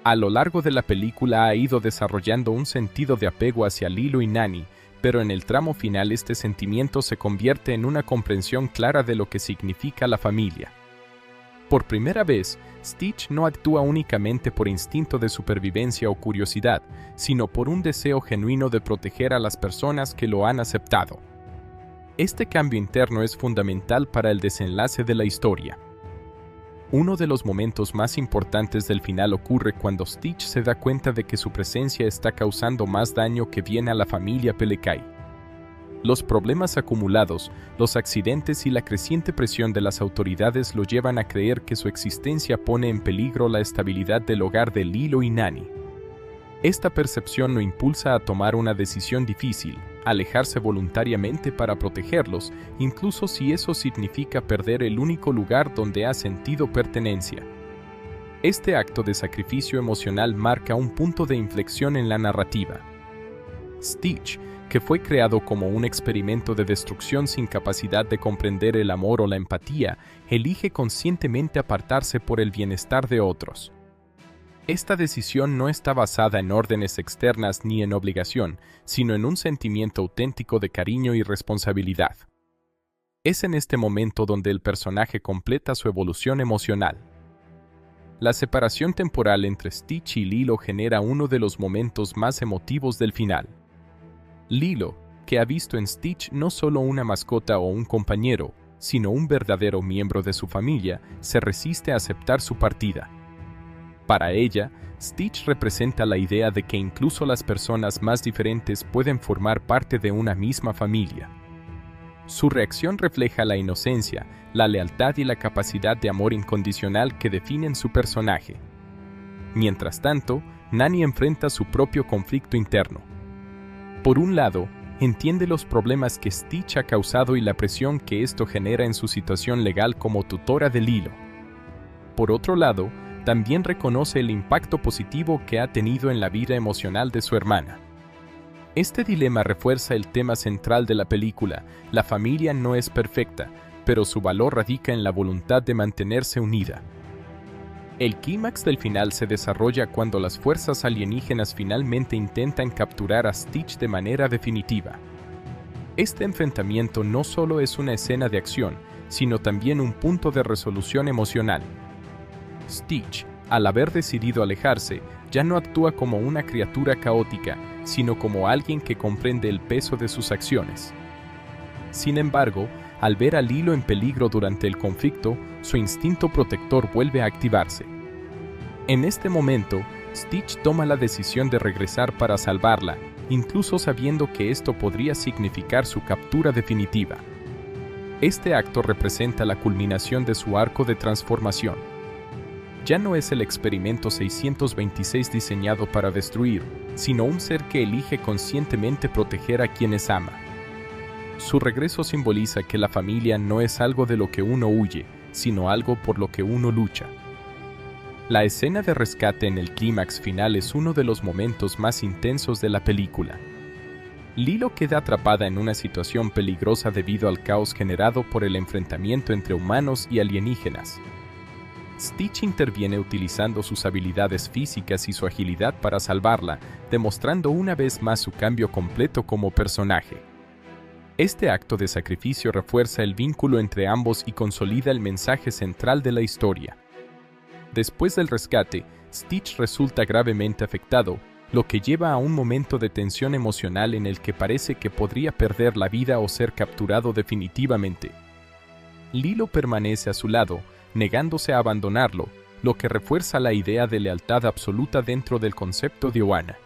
A lo largo de la película ha ido desarrollando un sentido de apego hacia Lilo y Nani, pero en el tramo final este sentimiento se convierte en una comprensión clara de lo que significa la familia. Por primera vez, Stitch no actúa únicamente por instinto de supervivencia o curiosidad, sino por un deseo genuino de proteger a las personas que lo han aceptado. Este cambio interno es fundamental para el desenlace de la historia. Uno de los momentos más importantes del final ocurre cuando Stitch se da cuenta de que su presencia está causando más daño que bien a la familia Pelecay. Los problemas acumulados, los accidentes y la creciente presión de las autoridades lo llevan a creer que su existencia pone en peligro la estabilidad del hogar de Lilo y Nani. Esta percepción lo impulsa a tomar una decisión difícil: alejarse voluntariamente para protegerlos, incluso si eso significa perder el único lugar donde ha sentido pertenencia. Este acto de sacrificio emocional marca un punto de inflexión en la narrativa. Stitch, que fue creado como un experimento de destrucción sin capacidad de comprender el amor o la empatía, elige conscientemente apartarse por el bienestar de otros. Esta decisión no está basada en órdenes externas ni en obligación, sino en un sentimiento auténtico de cariño y responsabilidad. Es en este momento donde el personaje completa su evolución emocional. La separación temporal entre Stitch y Lilo genera uno de los momentos más emotivos del final. Lilo, que ha visto en Stitch no solo una mascota o un compañero, sino un verdadero miembro de su familia, se resiste a aceptar su partida. Para ella, Stitch representa la idea de que incluso las personas más diferentes pueden formar parte de una misma familia. Su reacción refleja la inocencia, la lealtad y la capacidad de amor incondicional que definen su personaje. Mientras tanto, Nani enfrenta su propio conflicto interno. Por un lado, entiende los problemas que Stitch ha causado y la presión que esto genera en su situación legal como tutora de Lilo. Por otro lado, también reconoce el impacto positivo que ha tenido en la vida emocional de su hermana. Este dilema refuerza el tema central de la película: la familia no es perfecta, pero su valor radica en la voluntad de mantenerse unida. El clímax del final se desarrolla cuando las fuerzas alienígenas finalmente intentan capturar a Stitch de manera definitiva. Este enfrentamiento no solo es una escena de acción, sino también un punto de resolución emocional. Stitch, al haber decidido alejarse, ya no actúa como una criatura caótica, sino como alguien que comprende el peso de sus acciones. Sin embargo, al ver a Lilo en peligro durante el conflicto, su instinto protector vuelve a activarse. En este momento, Stitch toma la decisión de regresar para salvarla, incluso sabiendo que esto podría significar su captura definitiva. Este acto representa la culminación de su arco de transformación. Ya no es el experimento 626 diseñado para destruir, sino un ser que elige conscientemente proteger a quienes ama. Su regreso simboliza que la familia no es algo de lo que uno huye, sino algo por lo que uno lucha. La escena de rescate en el clímax final es uno de los momentos más intensos de la película. Lilo queda atrapada en una situación peligrosa debido al caos generado por el enfrentamiento entre humanos y alienígenas. Stitch interviene utilizando sus habilidades físicas y su agilidad para salvarla, demostrando una vez más su cambio completo como personaje. Este acto de sacrificio refuerza el vínculo entre ambos y consolida el mensaje central de la historia. Después del rescate, Stitch resulta gravemente afectado, lo que lleva a un momento de tensión emocional en el que parece que podría perder la vida o ser capturado definitivamente. Lilo permanece a su lado, negándose a abandonarlo, lo que refuerza la idea de lealtad absoluta dentro del concepto de Ohana.